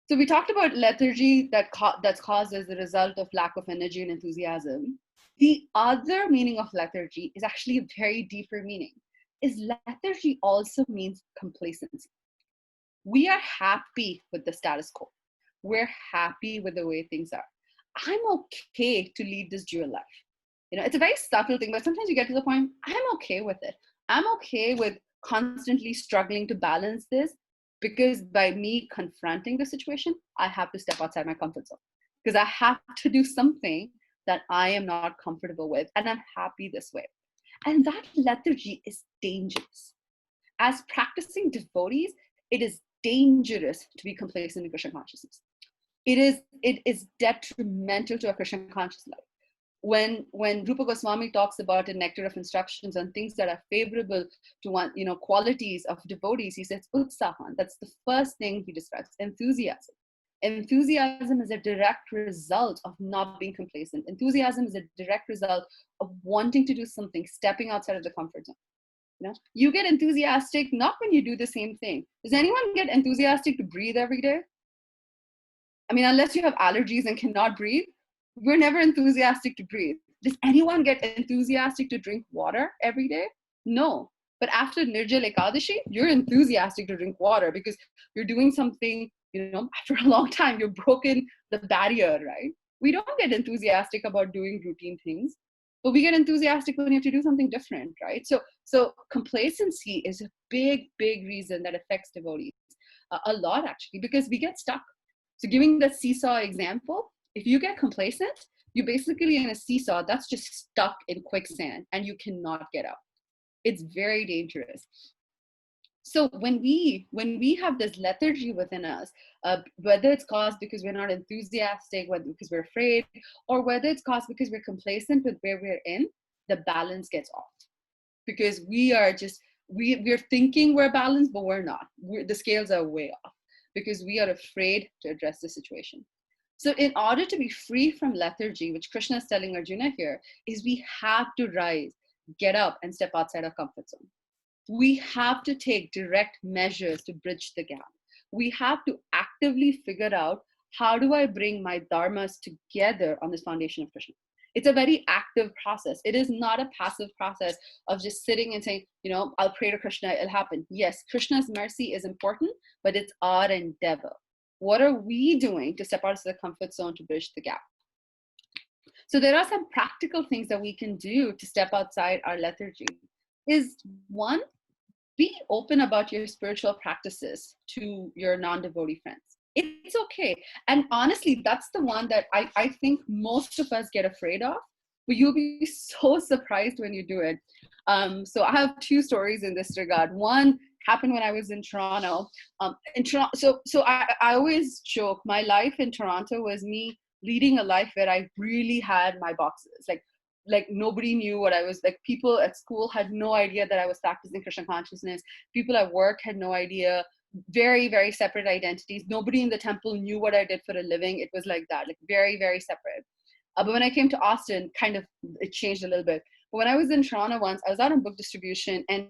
So we talked about lethargy that's caused as a result of lack of energy and enthusiasm. The other meaning of lethargy is actually a very deeper meaning. Is lethargy also means complacency. We are happy with the status quo. We're happy with the way things are. I'm okay to lead this dual life. It's a very subtle thing, but sometimes you get to the point, I'm okay with it. I'm okay with constantly struggling to balance this, because by me confronting the situation, I have to step outside my comfort zone, because I have to do something that I am not comfortable with, and I'm happy this way. And that lethargy is dangerous. As practicing devotees, it is dangerous to be complacent in Krishna consciousness. It is detrimental to a Krishna conscious life. When Rupa Goswami talks about a nectar of instructions on things that are favorable to one, qualities of devotees, he says utsahan. That's the first thing he describes. Enthusiasm. Enthusiasm is a direct result of not being complacent. Enthusiasm is a direct result of wanting to do something, stepping outside of the comfort zone. You get enthusiastic not when you do the same thing. Does anyone get enthusiastic to breathe every day? I mean, unless you have allergies and cannot breathe, we're never enthusiastic to breathe. Does anyone get enthusiastic to drink water every day? No. But after Nirjala Ekadashi, you're enthusiastic to drink water because you're doing something, after a long time, you've broken the barrier, right? We don't get enthusiastic about doing routine things, but we get enthusiastic when you have to do something different, right? So complacency is a big, big reason that affects devotees a lot, actually, because we get stuck. So giving the seesaw example, if you get complacent, you're basically in a seesaw that's just stuck in quicksand and you cannot get out. It's very dangerous. So when we have this lethargy within us, whether it's caused because we're not enthusiastic, whether because we're afraid, or whether it's caused because we're complacent with where we're in, the balance gets off. Because we are just we're thinking we're balanced, but we're not. The scales are way off because we are afraid to address the situation. So in order to be free from lethargy, which Krishna is telling Arjuna here, is we have to rise, get up, and step outside our comfort zone. We have to take direct measures to bridge the gap. We have to actively figure out, how do I bring my dharmas together on this foundation of Krishna? It's a very active process. It is not a passive process of just sitting and saying, I'll pray to Krishna, it'll happen. Yes, Krishna's mercy is important, but it's our endeavor. What are we doing to step out of the comfort zone to bridge the gap? So there are some practical things that we can do to step outside our lethargy. Is one, be open about your spiritual practices to your non-devotee friends. It's okay. And honestly, that's the one that I think most of us get afraid of, but you'll be so surprised when you do it. So I have two stories in this regard. One happened when I was in Toronto. So I always joke, my life in Toronto was me leading a life where I really had my boxes. Like nobody knew what I was like. People at school had no idea that I was practicing Krishna consciousness. People at work had no idea. Very, very separate identities. Nobody in the temple knew what I did for a living. It was like that, like very, very separate. But when I came to Austin, kind of it changed a little bit. But when I was in Toronto once, I was out on book distribution, and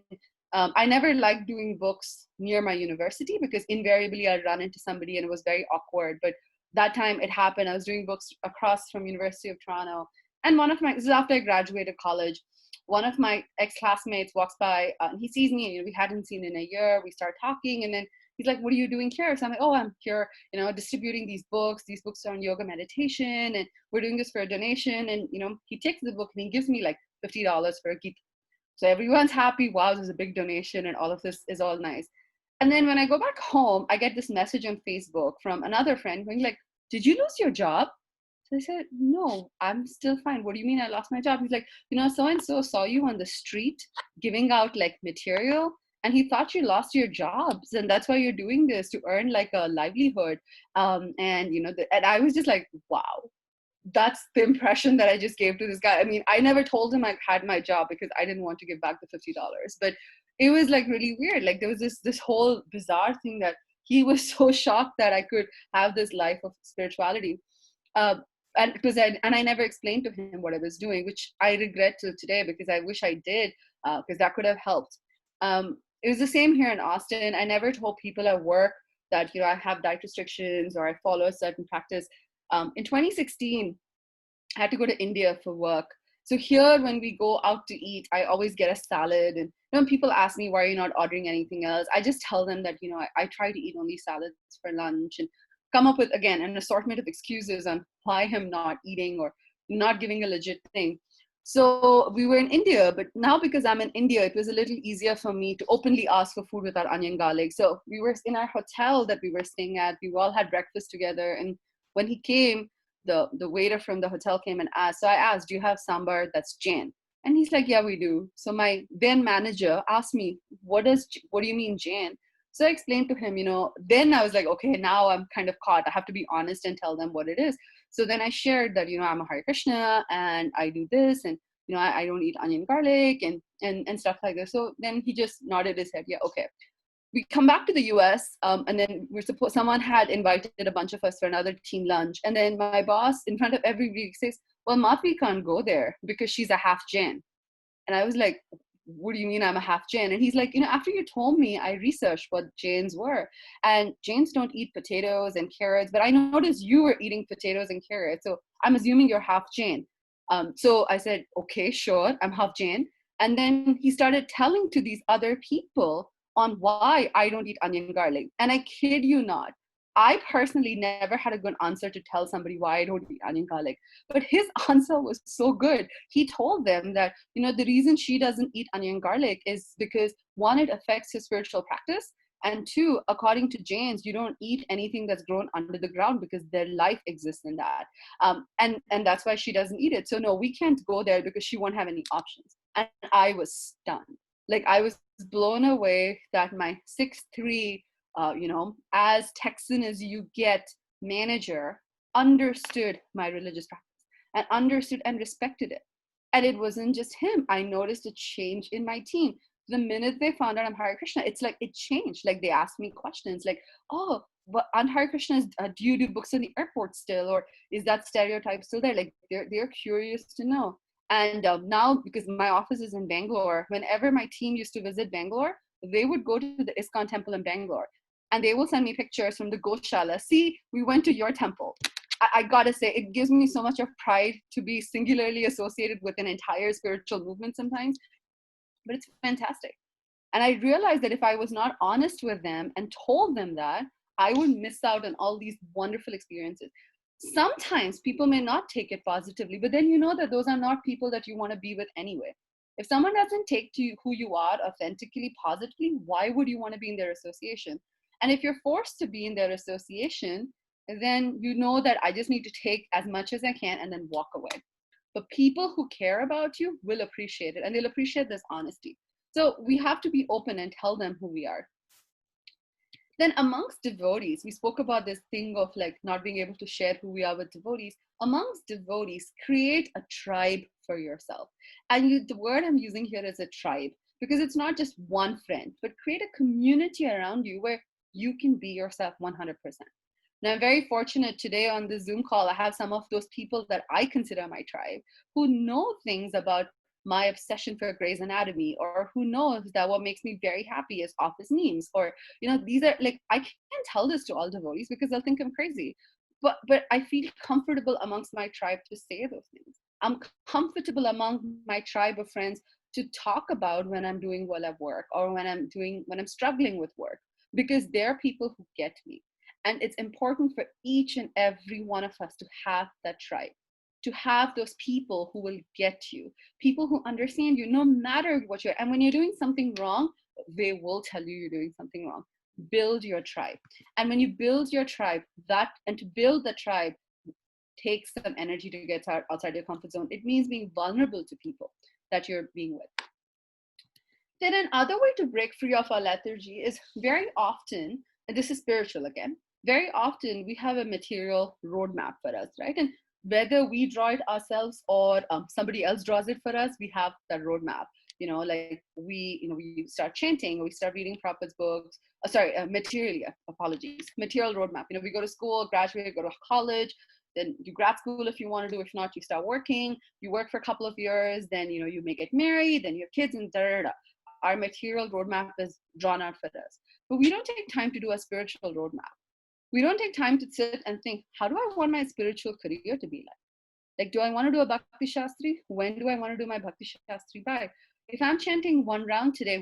I never liked doing books near my university because invariably I'd run into somebody and it was very awkward. But that time it happened. I was doing books across from University of Toronto. And this is after I graduated college, one of my ex-classmates walks by and he sees me, we hadn't seen in a year. We start talking, and then he's like, what are you doing here? So I'm like, oh, I'm here, distributing these books. These books are on yoga meditation, and we're doing this for a donation. And, he takes the book and he gives me like $50 for a Gita. So everyone's happy. Wow, this is a big donation and all of this is all nice. And then when I go back home, I get this message on Facebook from another friend going like, did you lose your job? So I said, no, I'm still fine. What do you mean I lost my job? He's like, so-and-so saw you on the street giving out like material, and he thought you lost your jobs, and that's why you're doing this to earn like a livelihood. And I was just like, wow, that's the impression that I just gave to this guy. I mean, I never told him I had my job because I didn't want to give back the $50, but it was like really weird. Like there was this whole bizarre thing that he was so shocked that I could have this life of spirituality. And I never explained to him what I was doing, which I regret till today because I wish I did, because that could have helped. It was the same here in Austin. I never told people at work that I have diet restrictions or I follow a certain practice. In 2016, I had to go to India for work. So here, when we go out to eat, I always get a salad. And when people ask me, why are you not ordering anything else? I just tell them that, I try to eat only salads for lunch, and come up with, again, an assortment of excuses on why I'm not eating or not giving a legit thing. So we were in India, but now because I'm in India, it was a little easier for me to openly ask for food without onion garlic. So we were in our hotel that we were staying at. We all had breakfast together. And when he came, the waiter from the hotel came and asked. So I asked, do you have sambar that's Jain? And he's like, yeah, we do. So my then manager asked me, what do you mean Jain? So I explained to him, then I was like, okay, now I'm kind of caught. I have to be honest and tell them what it is. So then I shared that, I'm a Hare Krishna and I do this, and, I don't eat onion garlic and stuff like this. So then he just nodded his head. Yeah, okay. We come back to the US, and then someone had invited a bunch of us for another team lunch. And then my boss in front of everybody says, well, Madhavi can't go there because she's a half Jain. And I was like, what do you mean I'm a half Jain? And he's like, after you told me, I researched what Jains were. And Jains don't eat potatoes and carrots, but I noticed you were eating potatoes and carrots. So I'm assuming you're half Jain. So I said, okay, sure, I'm half Jain. And then he started telling to these other people on why I don't eat onion garlic. And I kid you not, I personally never had a good answer to tell somebody why I don't eat onion garlic. But his answer was so good. He told them that, the reason she doesn't eat onion garlic is because, one, it affects his spiritual practice. And two, according to Jains, you don't eat anything that's grown under the ground because their life exists in that. And that's why she doesn't eat it. So no, we can't go there because she won't have any options. And I was stunned. Like I was blown away that my 6'3", as Texan as you get manager understood my religious practice and understood and respected it. And it wasn't just him. I noticed a change in my team. The minute they found out I'm Hare Krishna, it's like it changed. Like they asked me questions like, oh, what on Hare Krishna is, do you do books in the airport still, or is that stereotype still there? Like they're curious to know. And now, because my office is in Bangalore, whenever my team used to visit Bangalore, they would go to the ISKCON temple in Bangalore, and they will send me pictures from the Goshala. See, we went to your temple. I gotta say, it gives me so much of pride to be singularly associated with an entire spiritual movement sometimes, but it's fantastic. And I realized that if I was not honest with them and told them that, I would miss out on all these wonderful experiences. Sometimes people may not take it positively, but then you know that those are not people that you want to be with anyway. If someone doesn't take to you who you are authentically, positively, why would you want to be in their association? And if you're forced to be in their association, then you know that I just need to take as much as I can and then walk away. But people who care about you will appreciate it, and they'll appreciate this honesty. So we have to be open and tell them who we are. Then amongst devotees, we spoke about this thing of like not being able to share who we are with devotees. Amongst devotees, create a tribe for yourself. And the word I'm using here is a tribe, because it's not just one friend, but create a community around you where you can be yourself 100%. Now, I'm very fortunate today on the Zoom call. I have some of those people that I consider my tribe who know things about my obsession for Grey's Anatomy, or who knows that what makes me very happy is office memes, or these are like, I can't tell this to all devotees because they'll think I'm crazy, but I feel comfortable amongst my tribe to say those things. I'm comfortable among my tribe of friends to talk about when I'm doing well at work, or when I'm struggling with work, because they're people who get me. And it's important for each and every one of us to have that tribe, to have those people who will get you, people who understand you no matter what you're, and when you're doing something wrong, they will tell you you're doing something wrong. Build your tribe. And when you build your tribe, and to build the tribe takes some energy to get outside your comfort zone. It means being vulnerable to people that you're being with. Then another way to break free of our lethargy is very often, and this is spiritual again, very often we have a material roadmap for us, right? And whether we draw it ourselves or somebody else draws it for us, we have that roadmap. Like we start chanting, or we start reading Prabhupada's books. Material roadmap. We go to school, graduate, go to college, then do grad school if you want to do. If not, you start working. You work for a couple of years, then you may get married, then you have kids, and da da da. Our material roadmap is drawn out for us. But we don't take time to do a spiritual roadmap. We don't take time to sit and think, how do I want my spiritual career to be like? Like, do I want to do a Bhakti Shastri? When do I want to do my Bhakti Shastri by? If I'm chanting one round today,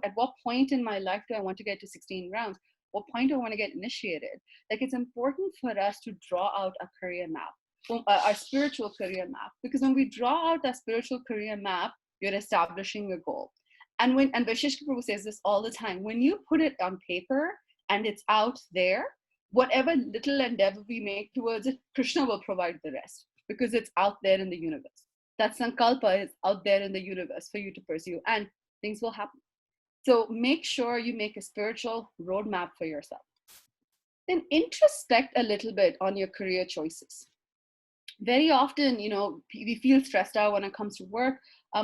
at what point in my life do I want to get to 16 rounds? What point do I want to get initiated? Like, it's important for us to draw out a career map, our spiritual career map, because when we draw out that spiritual career map, you're establishing a goal. And Vaisheshika Prabhu says this all the time, when you put it on paper and it's out there, whatever little endeavor we make towards it, Krishna will provide the rest, because it's out there in the universe. That sankalpa is out there in the universe for you to pursue, and things will happen. So make sure you make a spiritual roadmap for yourself. Then introspect a little bit on your career choices. Very often, we feel stressed out when it comes to work.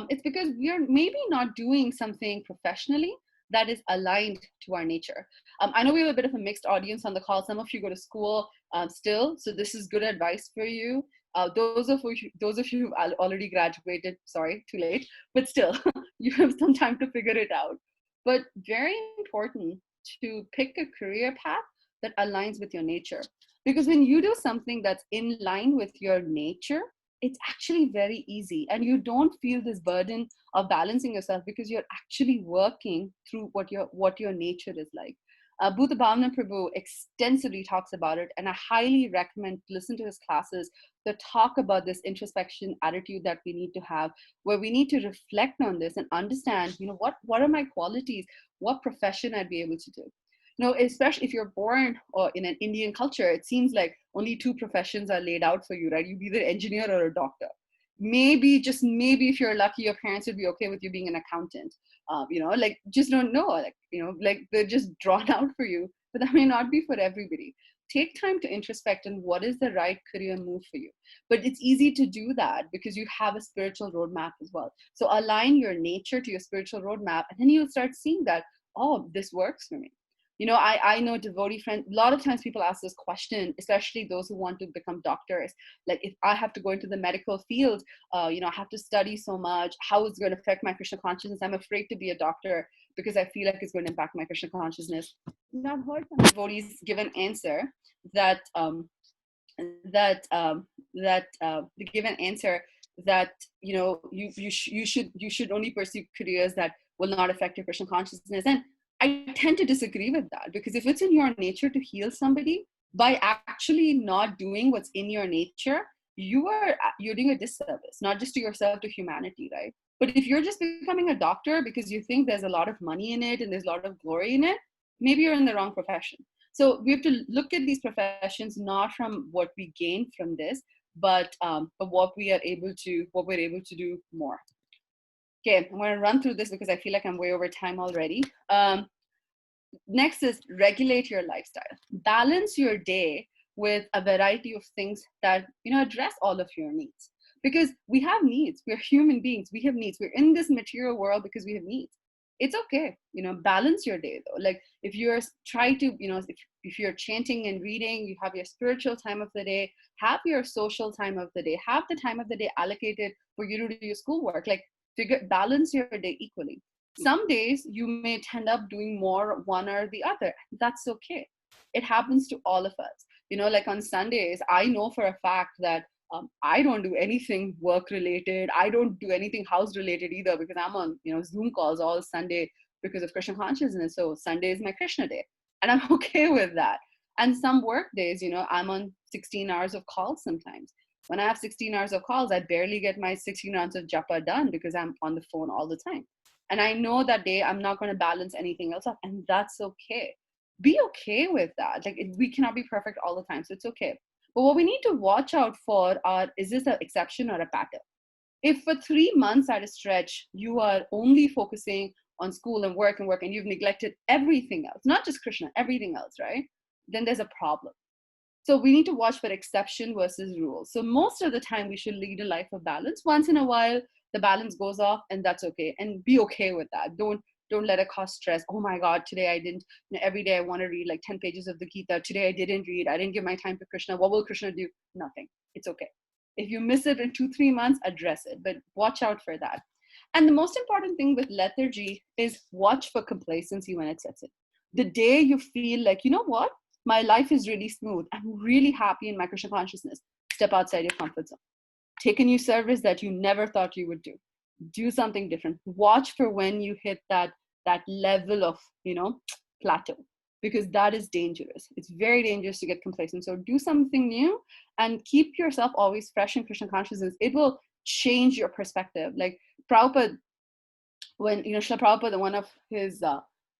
It's because we're maybe not doing something professionally that is aligned to our nature. I know we have a bit of a mixed audience on the call. Some of you go to school still, so this is good advice for you. Those of you who've already graduated, sorry, too late, but still, you have some time to figure it out. But very important to pick a career path that aligns with your nature. Because when you do something that's in line with your nature, it's actually very easy, and you don't feel this burden of balancing yourself, because you're actually working through what your nature is like. Bhuta Bhavana Prabhu extensively talks about it, and I highly recommend to listen to his classes that talk about this introspection attitude that we need to have, where we need to reflect on this and understand, what are my qualities, what profession I'd be able to do. Especially if you're born or in an Indian culture, it seems like only two professions are laid out for you, right? You'd be either an engineer or a doctor. Maybe, just maybe, if you're lucky, your parents would be okay with you being an accountant. Just don't know, like they're just drawn out for you, but that may not be for everybody. take time to introspect on what is the right career move for you. But it's easy to do that because you have a spiritual roadmap as well. So align your nature to your spiritual roadmap, and then you'll start seeing that, oh, this works for me. I know devotee friends, a lot of times people ask this question, especially those who want to become doctors. Like, if I have to go into the medical field, I have to study so much, how is it going to affect my Krishna consciousness? I'm afraid to be a doctor because I feel like it's going to impact my Krishna consciousness. I've heard some devotees give an answer that they give an answer that you should only pursue careers that will not affect your Krishna consciousness. And I tend to disagree with that, because if it's in your nature to heal somebody, by actually not doing what's in your nature, you're doing a disservice, not just to yourself, to humanity, right? But if you're just becoming a doctor because you think there's a lot of money in it and there's a lot of glory in it, maybe you're in the wrong profession. So we have to look at these professions not from what we gain from this, but what we're able to do more. Okay, I'm going to run through this because I feel like I'm way over time already. Next is regulate your lifestyle. Balance your day with a variety of things that address all of your needs. Because we have needs. We're human beings. We have needs. We're in this material world because we have needs. It's okay, balance your day though. Like, if you're trying to, if you're chanting and reading, you have your spiritual time of the day, have your social time of the day, have the time of the day allocated for you to do your schoolwork. Like, balance your day equally. Some days you may end up doing more one or the other. That's okay. It happens to all of us. Like on Sundays, I know for a fact that I don't do anything work related. I don't do anything house related either, because I'm on Zoom calls all Sunday because of Krishna consciousness. So Sunday is my Krishna day, and I'm okay with that. And some work days, I'm on 16 hours of calls sometimes. When I have 16 hours of calls, I barely get my 16 rounds of japa done because I'm on the phone all the time. And I know that day I'm not going to balance anything else up, and that's okay. Be okay with that. Like, we cannot be perfect all the time, so it's okay. But what we need to watch out for is this an exception or a pattern? If for 3 months at a stretch, you are only focusing on school and work, and you've neglected everything else, not just Krishna, everything else, right? Then there's a problem. So we need to watch for exception versus rule. So most of the time, we should lead a life of balance. Once in a while, the balance goes off, and that's okay. And be okay with that. Don't let it cause stress. Oh my God, today I didn't, every day I want to read like 10 pages of the Gita. Today I didn't read. I didn't give my time to Krishna. What will Krishna do? Nothing. It's okay. If you miss it in 2-3 months, address it, but watch out for that. And the most important thing with lethargy is watch for complacency when it sets in. The day you feel like, you know what? My life is really smooth. I'm really happy in my Krishna consciousness. Step outside your comfort zone. Take a new service that you never thought you would do. Do something different. Watch for when you hit that level of, plateau, because that is dangerous. It's very dangerous to get complacent. So do something new and keep yourself always fresh in Krishna consciousness. It will change your perspective. Like Prabhupada, when, Srila Prabhupada, in one of his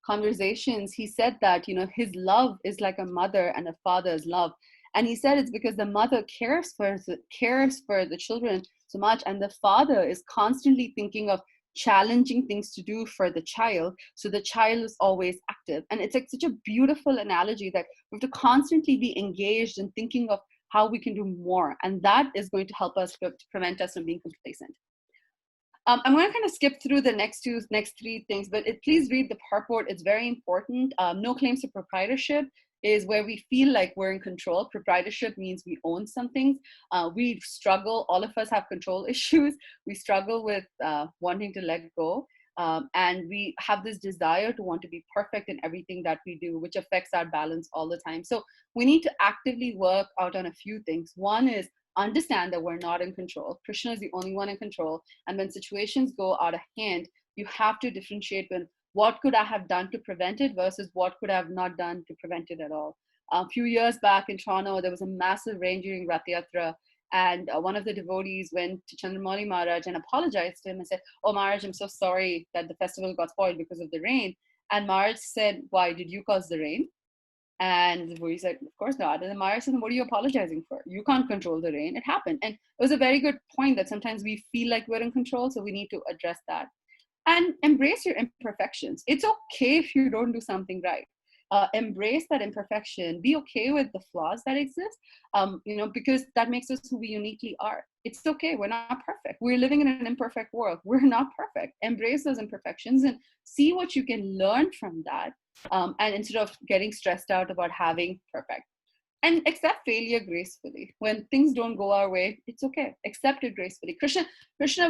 conversations, he said that, his love is like a mother and a father's love. And he said it's because the mother cares for the children so much, and the father is constantly thinking of challenging things to do for the child, so the child is always active. And it's like such a beautiful analogy that we have to constantly be engaged in thinking of how we can do more, and that is going to help us to prevent us from being complacent. I'm going to kind of skip through the next three things, but please read the purport. It's very important. No claims to proprietorship is where we feel like we're in control. Proprietorship means we own some things. We struggle. All of us have control issues. We struggle with wanting to let go. And we have this desire to want to be perfect in everything that we do, which affects our balance all the time. So we need to actively work out on a few things. One is understand that we're not in control. Krishna is the only one in control. And when situations go out of hand, you have to differentiate when what could I have done to prevent it versus what could I have not done to prevent it at all. A few years back in Toronto, there was a massive rain during Rath Yatra, and one of the devotees went to Chandramauli Maharaj and apologized to him and said, "Oh Maharaj, I'm so sorry that the festival got spoiled because of the rain." And Maharaj said, "Why, did you cause the rain?" And the devotee said, "Of course not." And the Maharaj said, "What are you apologizing for? You can't control the rain. It happened." And it was a very good point that sometimes we feel like we're in control, so we need to address that. And embrace your imperfections. It's okay if you don't do something right. embrace that imperfection, be okay with the flaws that exist, because that makes us who we uniquely are. It's okay, we're not perfect. We're living in an imperfect world. We're not perfect. Embrace those imperfections and see what you can learn from that. And instead of getting stressed out about having perfect. And accept failure gracefully. When things don't go our way, it's okay. Accept it gracefully. Krishna,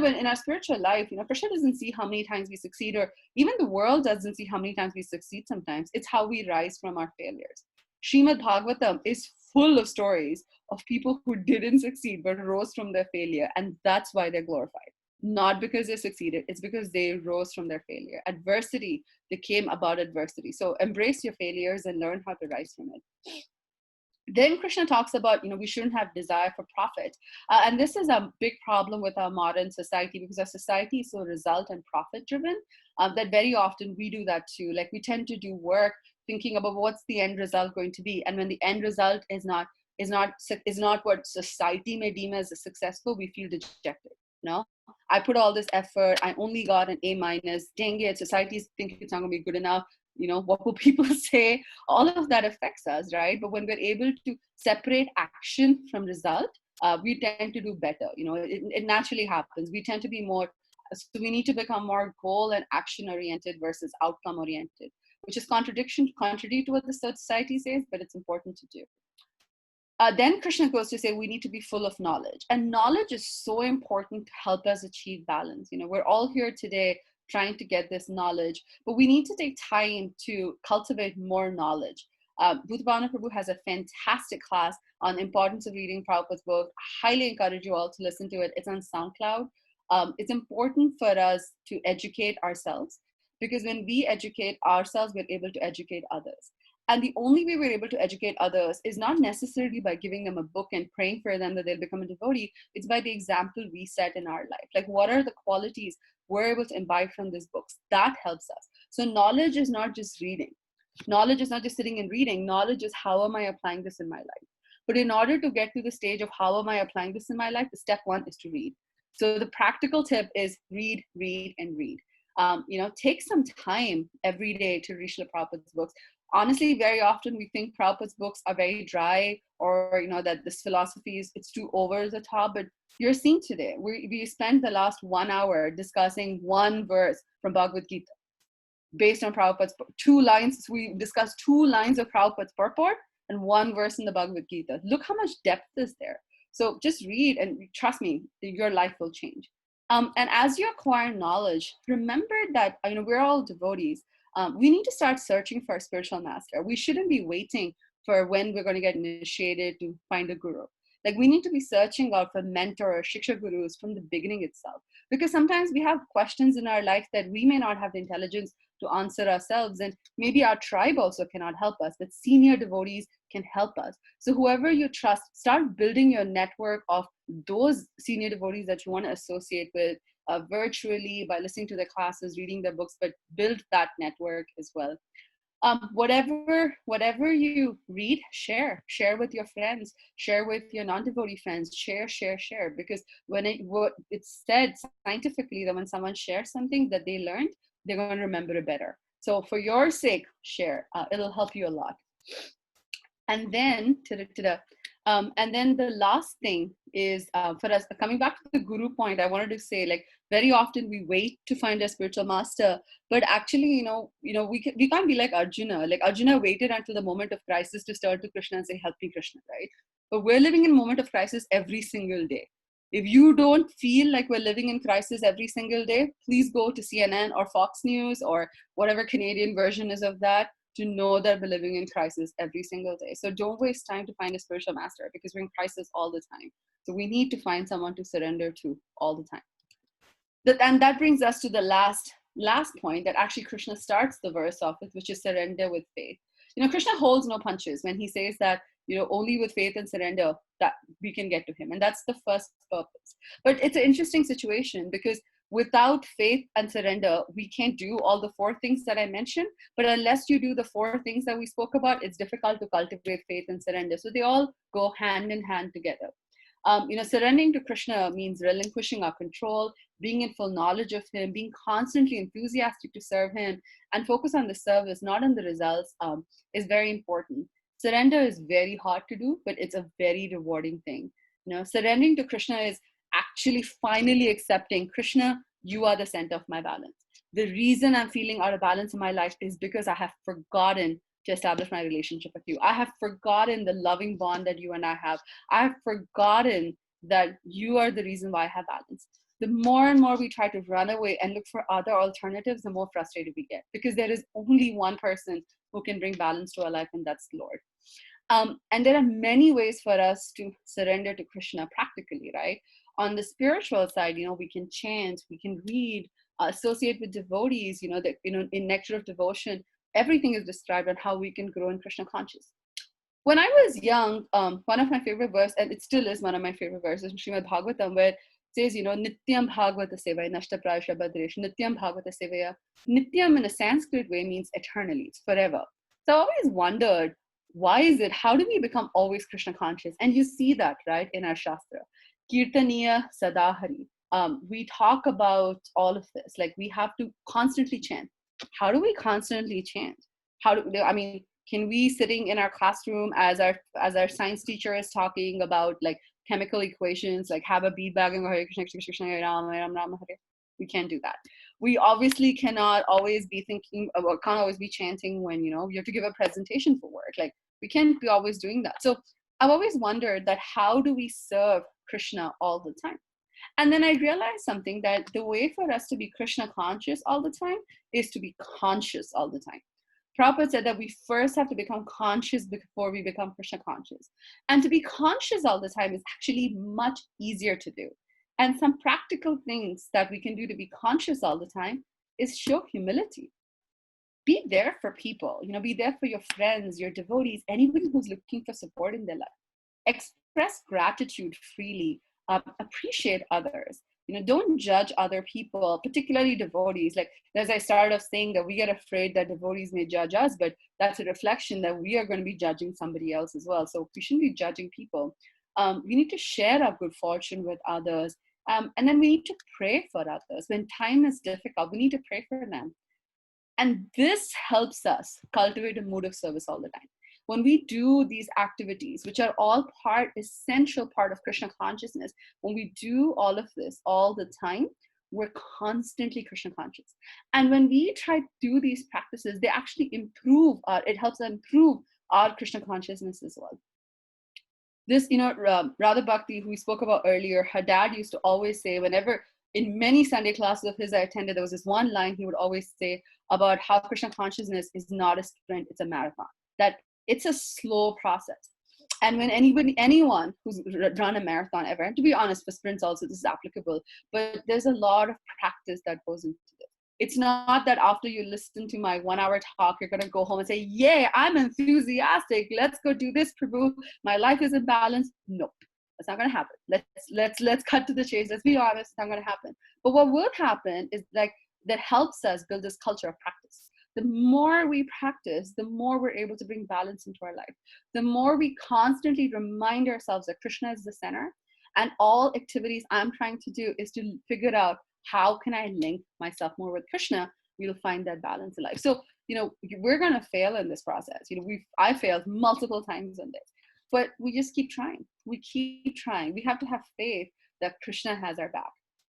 when in our spiritual life, Krishna doesn't see how many times we succeed, or even the world doesn't see how many times we succeed sometimes. It's how we rise from our failures. Srimad Bhagavatam is full of stories of people who didn't succeed but rose from their failure. And that's why they're glorified. Not because they succeeded, it's because they rose from their failure. Adversity, they came about adversity. So embrace your failures and learn how to rise from it. Then Krishna talks about, we shouldn't have desire for profit. And this is a big problem with our modern society, because our society is so result and profit driven, that very often we do that too. Like, we tend to do work thinking about what's the end result going to be. And when the end result is not what society may deem as a successful, we feel dejected. I put all this effort, I only got an A-, dang it, society think it's not going to be good enough. What will people say? All of that affects us, right? But when we're able to separate action from result, we tend to do better. It naturally happens. We tend to be more, so we need to become more goal and action oriented versus outcome oriented, which is contrary to what the society says, but it's important to do. Then Krishna goes to say we need to be full of knowledge. And knowledge is so important to help us achieve balance. We're all here today trying to get this knowledge, but we need to take time to cultivate more knowledge. Bhutavana Prabhu has a fantastic class on importance of reading Prabhupada's book. I highly encourage you all to listen to it. It's on SoundCloud. It's important for us to educate ourselves, because when we educate ourselves, we're able to educate others. And the only way we're able to educate others is not necessarily by giving them a book and praying for them that they'll become a devotee. It's by the example we set in our life. Like, what are the qualities we're able to imbibe from these books? That helps us. So knowledge is not just reading. Knowledge is not just sitting and reading. Knowledge is, how am I applying this in my life? But in order to get to the stage of how am I applying this in my life, the step one is to read. So the practical tip is read, read, and read. Take some time every day to read Srila Prabhupada's books. Honestly, very often we think Prabhupada's books are very dry, or that this philosophy it's too over the top. But you're seeing today, we spent the last 1 hour discussing one verse from Bhagavad Gita based on Prabhupada's 2 lines. We discussed 2 lines of Prabhupada's purport and 1 verse in the Bhagavad Gita. Look how much depth is there. So just read, and trust me, your life will change. And as you acquire knowledge, remember that we're all devotees. We need to start searching for a spiritual master. We shouldn't be waiting for when we're going to get initiated to find a guru. Like, we need to be searching out for mentor or shiksha gurus from the beginning itself. Because sometimes we have questions in our life that we may not have the intelligence to answer ourselves. And maybe our tribe also cannot help us, but senior devotees can help us. So whoever you trust, start building your network of those senior devotees that you want to associate with, virtually, by listening to their classes, reading their books, but build that network as well. Whatever you read, share with your friends, share with your non-devotee friends, share, because when it's said scientifically that when someone shares something that they learned, they're going to remember it better. So for your sake, share. It'll help you a lot. And then and then the last thing is, for us, coming back to the guru point, I wanted to say, like, very often we wait to find a spiritual master, but actually, we can't be like Arjuna. Like, Arjuna waited until the moment of crisis to turn to Krishna and say, help me, Krishna, right? But we're living in a moment of crisis every single day. If you don't feel like we're living in crisis every single day, please go to CNN or Fox News or whatever Canadian version is of that, to know that we're living in crisis every single day. So don't waste time to find a spiritual master, because we're in crisis all the time. So we need to find someone to surrender to all the time. And that brings us to the last point that actually Krishna starts the verse off with, which is surrender with faith. Krishna holds no punches when he says that, only with faith and surrender that we can get to him. And that's the first purpose. But it's an interesting situation, because without faith and surrender, we can't do all the 4 things that I mentioned. But unless you do the 4 things that we spoke about, it's difficult to cultivate faith and surrender. So they all go hand in hand together. Surrendering to Krishna means relinquishing our control, being in full knowledge of him, being constantly enthusiastic to serve him, and focus on the service, not on the results, is very important. Surrender is very hard to do, but it's a very rewarding thing. Surrendering to Krishna is actually finally accepting, Krishna, you are the center of my balance. The reason I'm feeling out of balance in my life is because I have forgotten to establish my relationship with you. I have forgotten the loving bond that you and I have. I have forgotten that you are the reason why I have balance. The more and more we try to run away and look for other alternatives, the more frustrated we get, because there is only one person who can bring balance to our life, and that's the Lord. And there are many ways for us to surrender to Krishna practically, right? On the spiritual side, we can chant, we can read, associate with devotees, that, in Nectar of Devotion, everything is described on how we can grow in Krishna conscious. When I was young, one of my favorite verses, and it still is one of my favorite verses in Srimad Bhagavatam, where it says, Nityam Bhagavata Sevaya, Nashta Prayasha Badresh, Nityam Bhagavata Sevaya. Nityam in a Sanskrit way means eternally, it's forever. So I always wondered, why is it, how do we become always Krishna conscious? And you see that, right, in our Shastra. Kirtaniya Sadahari. We talk about all of this, like we have to constantly chant. How do we constantly chant? Can we, sitting in our classroom as our science teacher is talking about like chemical equations, like have a bead bag and go Hare Krishna Krishna Krishna Hare Rama Hare Rama Hare? We can't do that. We obviously cannot always be thinking about, can't always be chanting when you have to give a presentation for work. Like we can't be always doing that. So I've always wondered that how do we serve Krishna all the time? And then I realized something, that the way for us to be Krishna conscious all the time is to be conscious all the time. Prabhupada said that we first have to become conscious before we become Krishna conscious. And to be conscious all the time is actually much easier to do. And some practical things that we can do to be conscious all the time is show humility. Be there for people, be there for your friends, your devotees, anybody who's looking for support in their life. Express gratitude freely, appreciate others. Don't judge other people, particularly devotees. Like as I started off saying that we get afraid that devotees may judge us, but that's a reflection that we are going to be judging somebody else as well. So we shouldn't be judging people. We need to share our good fortune with others. And then we need to pray for others. When time is difficult, we need to pray for them. And this helps us cultivate a mood of service all the time. When we do these activities, which are all essential part of Krishna consciousness, when we do all of this all the time, we're constantly Krishna conscious. And when we try to do these practices, they actually it helps improve our Krishna consciousness as well. This, Radha Bhakti, who we spoke about earlier, her dad used to always say, whenever in many Sunday classes of his I attended, there was this one line he would always say about how Krishna consciousness is not a sprint, it's a marathon. That it's a slow process. And when anyone who's run a marathon ever, and to be honest, for sprints also this is applicable, but there's a lot of practice that goes into this. It's not that after you listen to my 1 hour talk, you're going to go home and say, yay, I'm enthusiastic. Let's go do this, Prabhu. My life is in balance. Nope. That's not going to happen. Let's cut to the chase. Let's be honest. It's not going to happen. But what will happen is that helps us build this culture of practice. The more we practice, the more we're able to bring balance into our life. The more we constantly remind ourselves that Krishna is the center, and all activities I'm trying to do is to figure out how can I link myself more with Krishna. We'll find that balance in life. So, we're going to fail in this process. I failed multiple times on this, but we just keep trying. We keep trying. We have to have faith that Krishna has our back.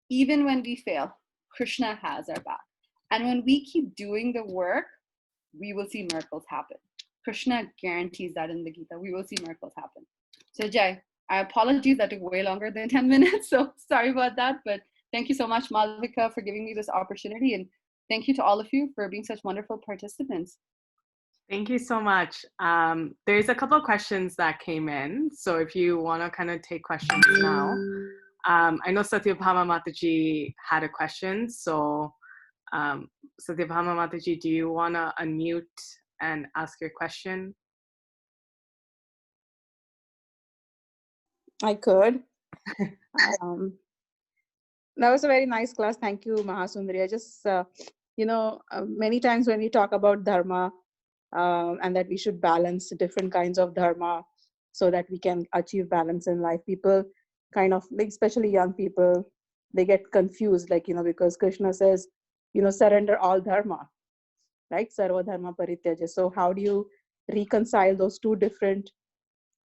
Even when we fail, Krishna has our back. And when we keep doing the work, we will see miracles happen. Krishna guarantees that in the Gita. We will see miracles happen. So Jai, I apologize that took way longer than 10 minutes. So sorry about that. But thank you so much, Malvika, for giving me this opportunity. And thank you to all of you for being such wonderful participants. Thank you so much. There's a couple of questions that came in. So if you want to kind of take questions now. I know Satyabhama Mataji had a question. So Satyabhama Mataji, do you want to unmute and ask your question? I could. That was a very nice class. Thank you, Mahasundari. I just, many times when we talk about dharma and that we should balance different kinds of dharma so that we can achieve balance in life, people kind of like, especially young people, they get confused, like, because Krishna says, surrender all dharma, right? Sarva dharma parityaja. So how do you reconcile those two different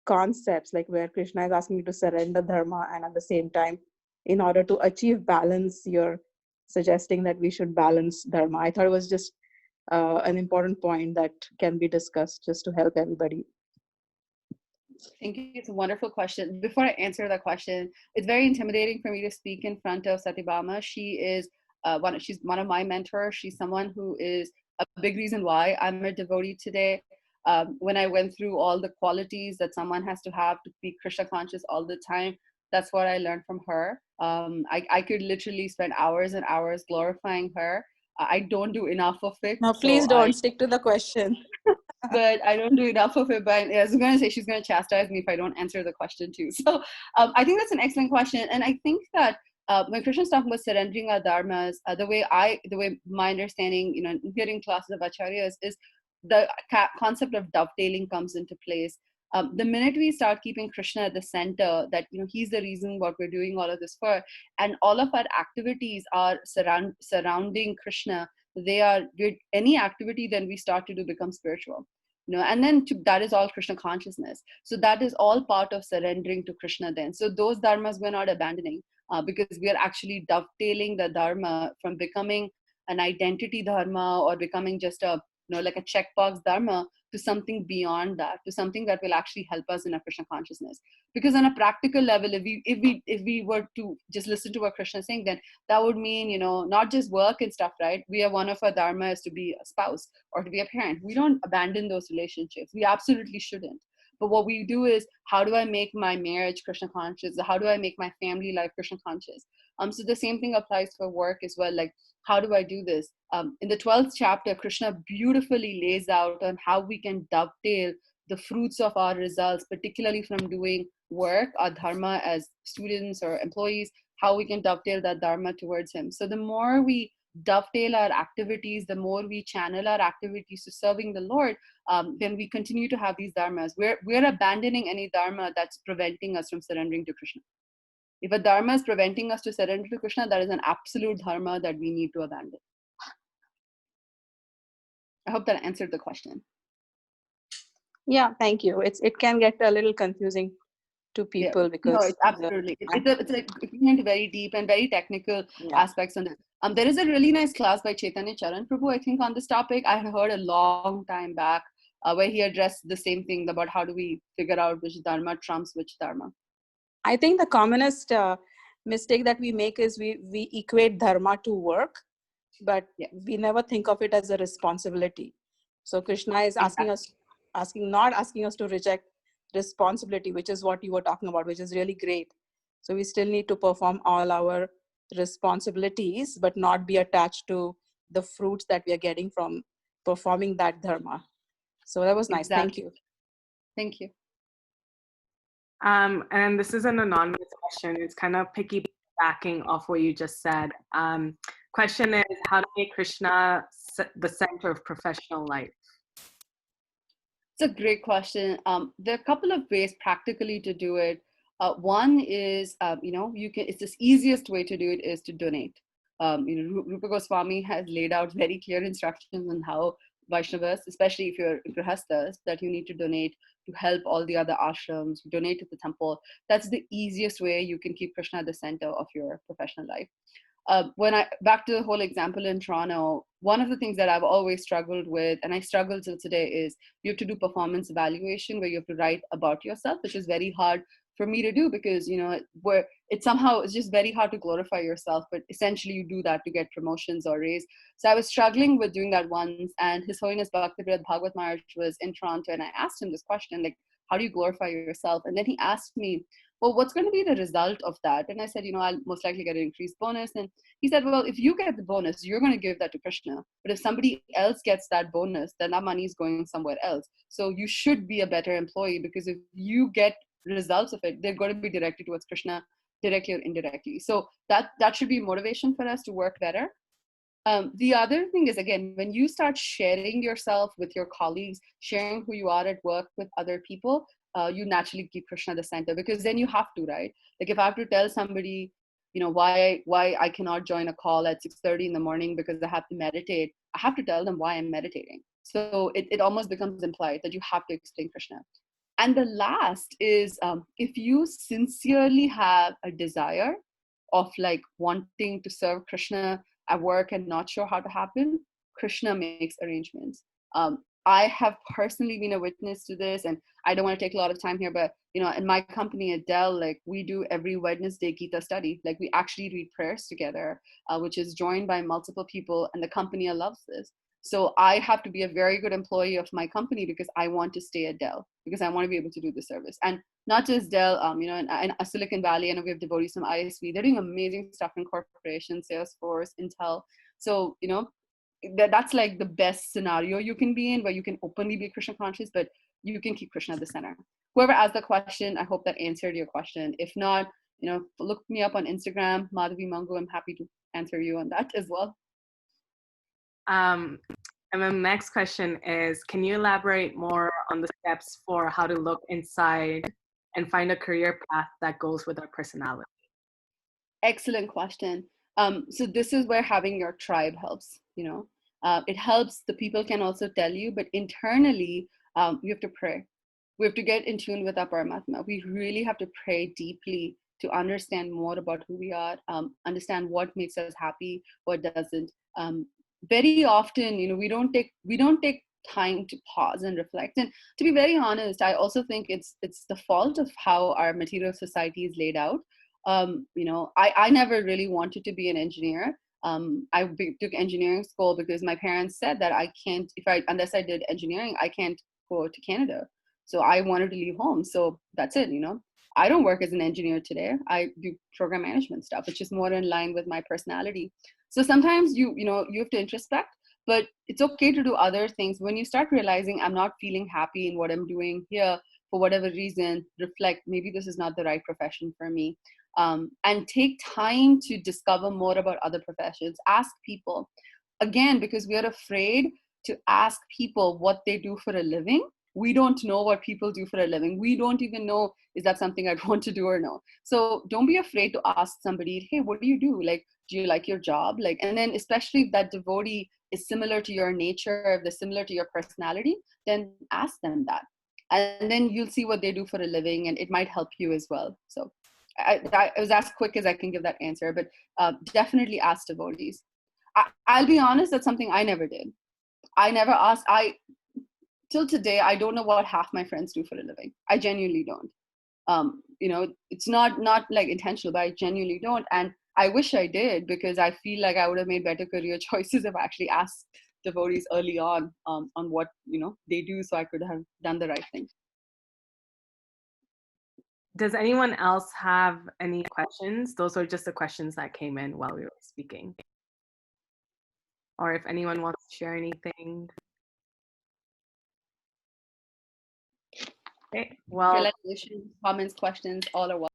concepts, like where Krishna is asking you to surrender dharma, and at the same time, in order to achieve balance, you're suggesting that we should balance dharma? I thought it was just an important point that can be discussed just to help everybody. Thank you. It's a wonderful question. Before I answer that question, it's very intimidating for me to speak in front of Satyabhama. She is she's one of my mentors. She's someone who is a big reason why I'm a devotee today. When I went through all the qualities that someone has to have to be Krishna conscious all the time, that's what I learned from her. I could literally spend hours and hours glorifying her. I don't do enough of it. No, please don't stick to the question. But I don't do enough of it. But I was going to say she's going to chastise me if I don't answer the question too. So I think that's an excellent question, and I think that when Krishna's talking about surrendering our dharmas, the way my understanding, hearing classes of acharyas, is the concept of dovetailing comes into place. The minute we start keeping Krishna at the center, that he's the reason what we're doing all of this for, and all of our activities are surrounding Krishna, they are any activity then we start to do becomes spiritual, and then that is all Krishna consciousness. So that is all part of surrendering to Krishna then. So those dharmas we're not abandoning, because we are actually dovetailing the dharma from becoming an identity dharma or becoming just a like a checkbox dharma to something beyond that, to something that will actually help us in our Krishna consciousness. Because on a practical level, if we were to just listen to what Krishna is saying, then that would mean, not just work and stuff, right? We are one of our dharma is to be a spouse or to be a parent. We don't abandon those relationships. We absolutely shouldn't. But what we do is, how do I make my marriage Krishna conscious? How do I make my family life Krishna conscious? So the same thing applies for work as well. Like, how do I do this? In the 12th chapter, Krishna beautifully lays out on how we can dovetail the fruits of our results, particularly from doing work, our dharma as students or employees, how we can dovetail that dharma towards him. So the more we dovetail our activities, the more we channel our activities to serving the Lord, then we continue to have these dharmas. We're abandoning any dharma that's preventing us from surrendering to Krishna. If a dharma is preventing us to surrender to Krishna, that is an absolute dharma that we need to abandon. I hope that answered the question. Yeah, thank you. It can get a little confusing to people, because no, it's absolutely it's like going into very deep and very technical aspects on this. There is a really nice class by Chaitanya Charan Prabhu, I think, on this topic. I had heard a long time back, where he addressed the same thing about how do we figure out which dharma trumps which dharma. I think the commonest mistake that we make is we equate dharma to work, but we never think of it as a responsibility. So Krishna is not asking us to reject responsibility, which is what you were talking about, which is really great. So we still need to perform all our responsibilities, but not be attached to the fruits that we are getting from performing that dharma. So that was nice. Exactly. Thank you. Thank you. And this is an anonymous question. It's kind of piggybacking off what you just said. Question is, how to make Krishna the center of professional life? It's a great question. There are a couple of ways practically to do it. One is, it's the easiest way to do it is to donate. Rupa Goswami has laid out very clear instructions on how Vaishnavas, especially if you're grihasthas, that you need to donate to help all the other ashrams, donate to the temple. That's the easiest way you can keep Krishna at the center of your professional life. Back to the whole example in Toronto, one of the things that I've always struggled with, and I struggle till today, is you have to do performance evaluation where you have to write about yourself, which is very hard for me to do because, it's just very hard to glorify yourself, but essentially you do that to get promotions or raise. So I was struggling with doing that once, and His Holiness Bhaktivedanta Bhagwat Maharaj was in Toronto, and I asked him this question, like, how do you glorify yourself? And then he asked me, well, what's going to be the result of that? And I said, I'll most likely get an increased bonus. And he said, well, if you get the bonus, you're going to give that to Krishna. But if somebody else gets that bonus, then that money is going somewhere else. So you should be a better employee, because if you get results of it, they're going to be directed towards Krishna, directly or indirectly. So that should be motivation for us to work better. The other thing is, again, when you start sharing yourself with your colleagues, sharing who you are at work with other people, you naturally keep Krishna at the center, because then you have to, right? Like if I have to tell somebody, why I cannot join a call at 6:30 in the morning because I have to meditate, I have to tell them why I'm meditating. So it almost becomes implied that you have to explain Krishna. And the last is, if you sincerely have a desire of like wanting to serve Krishna at work and not sure how to happen, Krishna makes arrangements. I have personally been a witness to this, and I don't want to take a lot of time here, but in my company at Dell, like we do every Wednesday Gita study. Like we actually read prayers together, which is joined by multiple people, and the company loves this. So I have to be a very good employee of my company because I want to stay at Dell, because I want to be able to do the service. And not just Dell, in Silicon Valley, I know we have devotees from ISV. They're doing amazing stuff in corporations, Salesforce, Intel. So, that's like the best scenario you can be in, where you can openly be Krishna conscious, but you can keep Krishna at the center. Whoever asked the question, I hope that answered your question. If not, look me up on Instagram, Madhavi Mangu. I'm happy to answer you on that as well. And the next question is, can you elaborate more on the steps for how to look inside and find a career path that goes with our personality? Excellent question. So this is where having your tribe helps. It helps. The people can also tell you, but internally, you have to pray. We have to get in tune with our Paramatma. We really have to pray deeply to understand more about who we are, understand what makes us happy, what doesn't. Very often, we don't take time to pause and reflect. And to be very honest, I also think it's the fault of how our material society is laid out. I never really wanted to be an engineer. I took engineering school because my parents said that I can't, unless I did engineering, I can't go to Canada. So I wanted to leave home. So that's it, I don't work as an engineer today. I do program management stuff, which is more in line with my personality. So sometimes you have to introspect, but it's okay to do other things. When you start realizing I'm not feeling happy in what I'm doing here, for whatever reason, reflect, maybe this is not the right profession for me. And take time to discover more about other professions. Ask people. Again, because we are afraid to ask people what they do for a living. We don't know what people do for a living. We don't even know, is that something I'd want to do or no? So don't be afraid to ask somebody, hey, what do you do? Like, do you like your job? Like, and then especially if that devotee is similar to your nature, if they're similar to your personality, then ask them that. And then you'll see what they do for a living, and it might help you as well. So I was as quick as I can give that answer, but definitely ask devotees. I'll be honest, that's something I never did. I never asked. Till today, I don't know what half my friends do for a living. I genuinely don't. It's not like intentional, but I genuinely don't. And I wish I did, because I feel like I would have made better career choices if I actually asked devotees early on what they do, so I could have done the right thing. Does anyone else have any questions? Those are just the questions that came in while we were speaking. Or if anyone wants to share anything. Okay, well, comments, questions, all are welcome.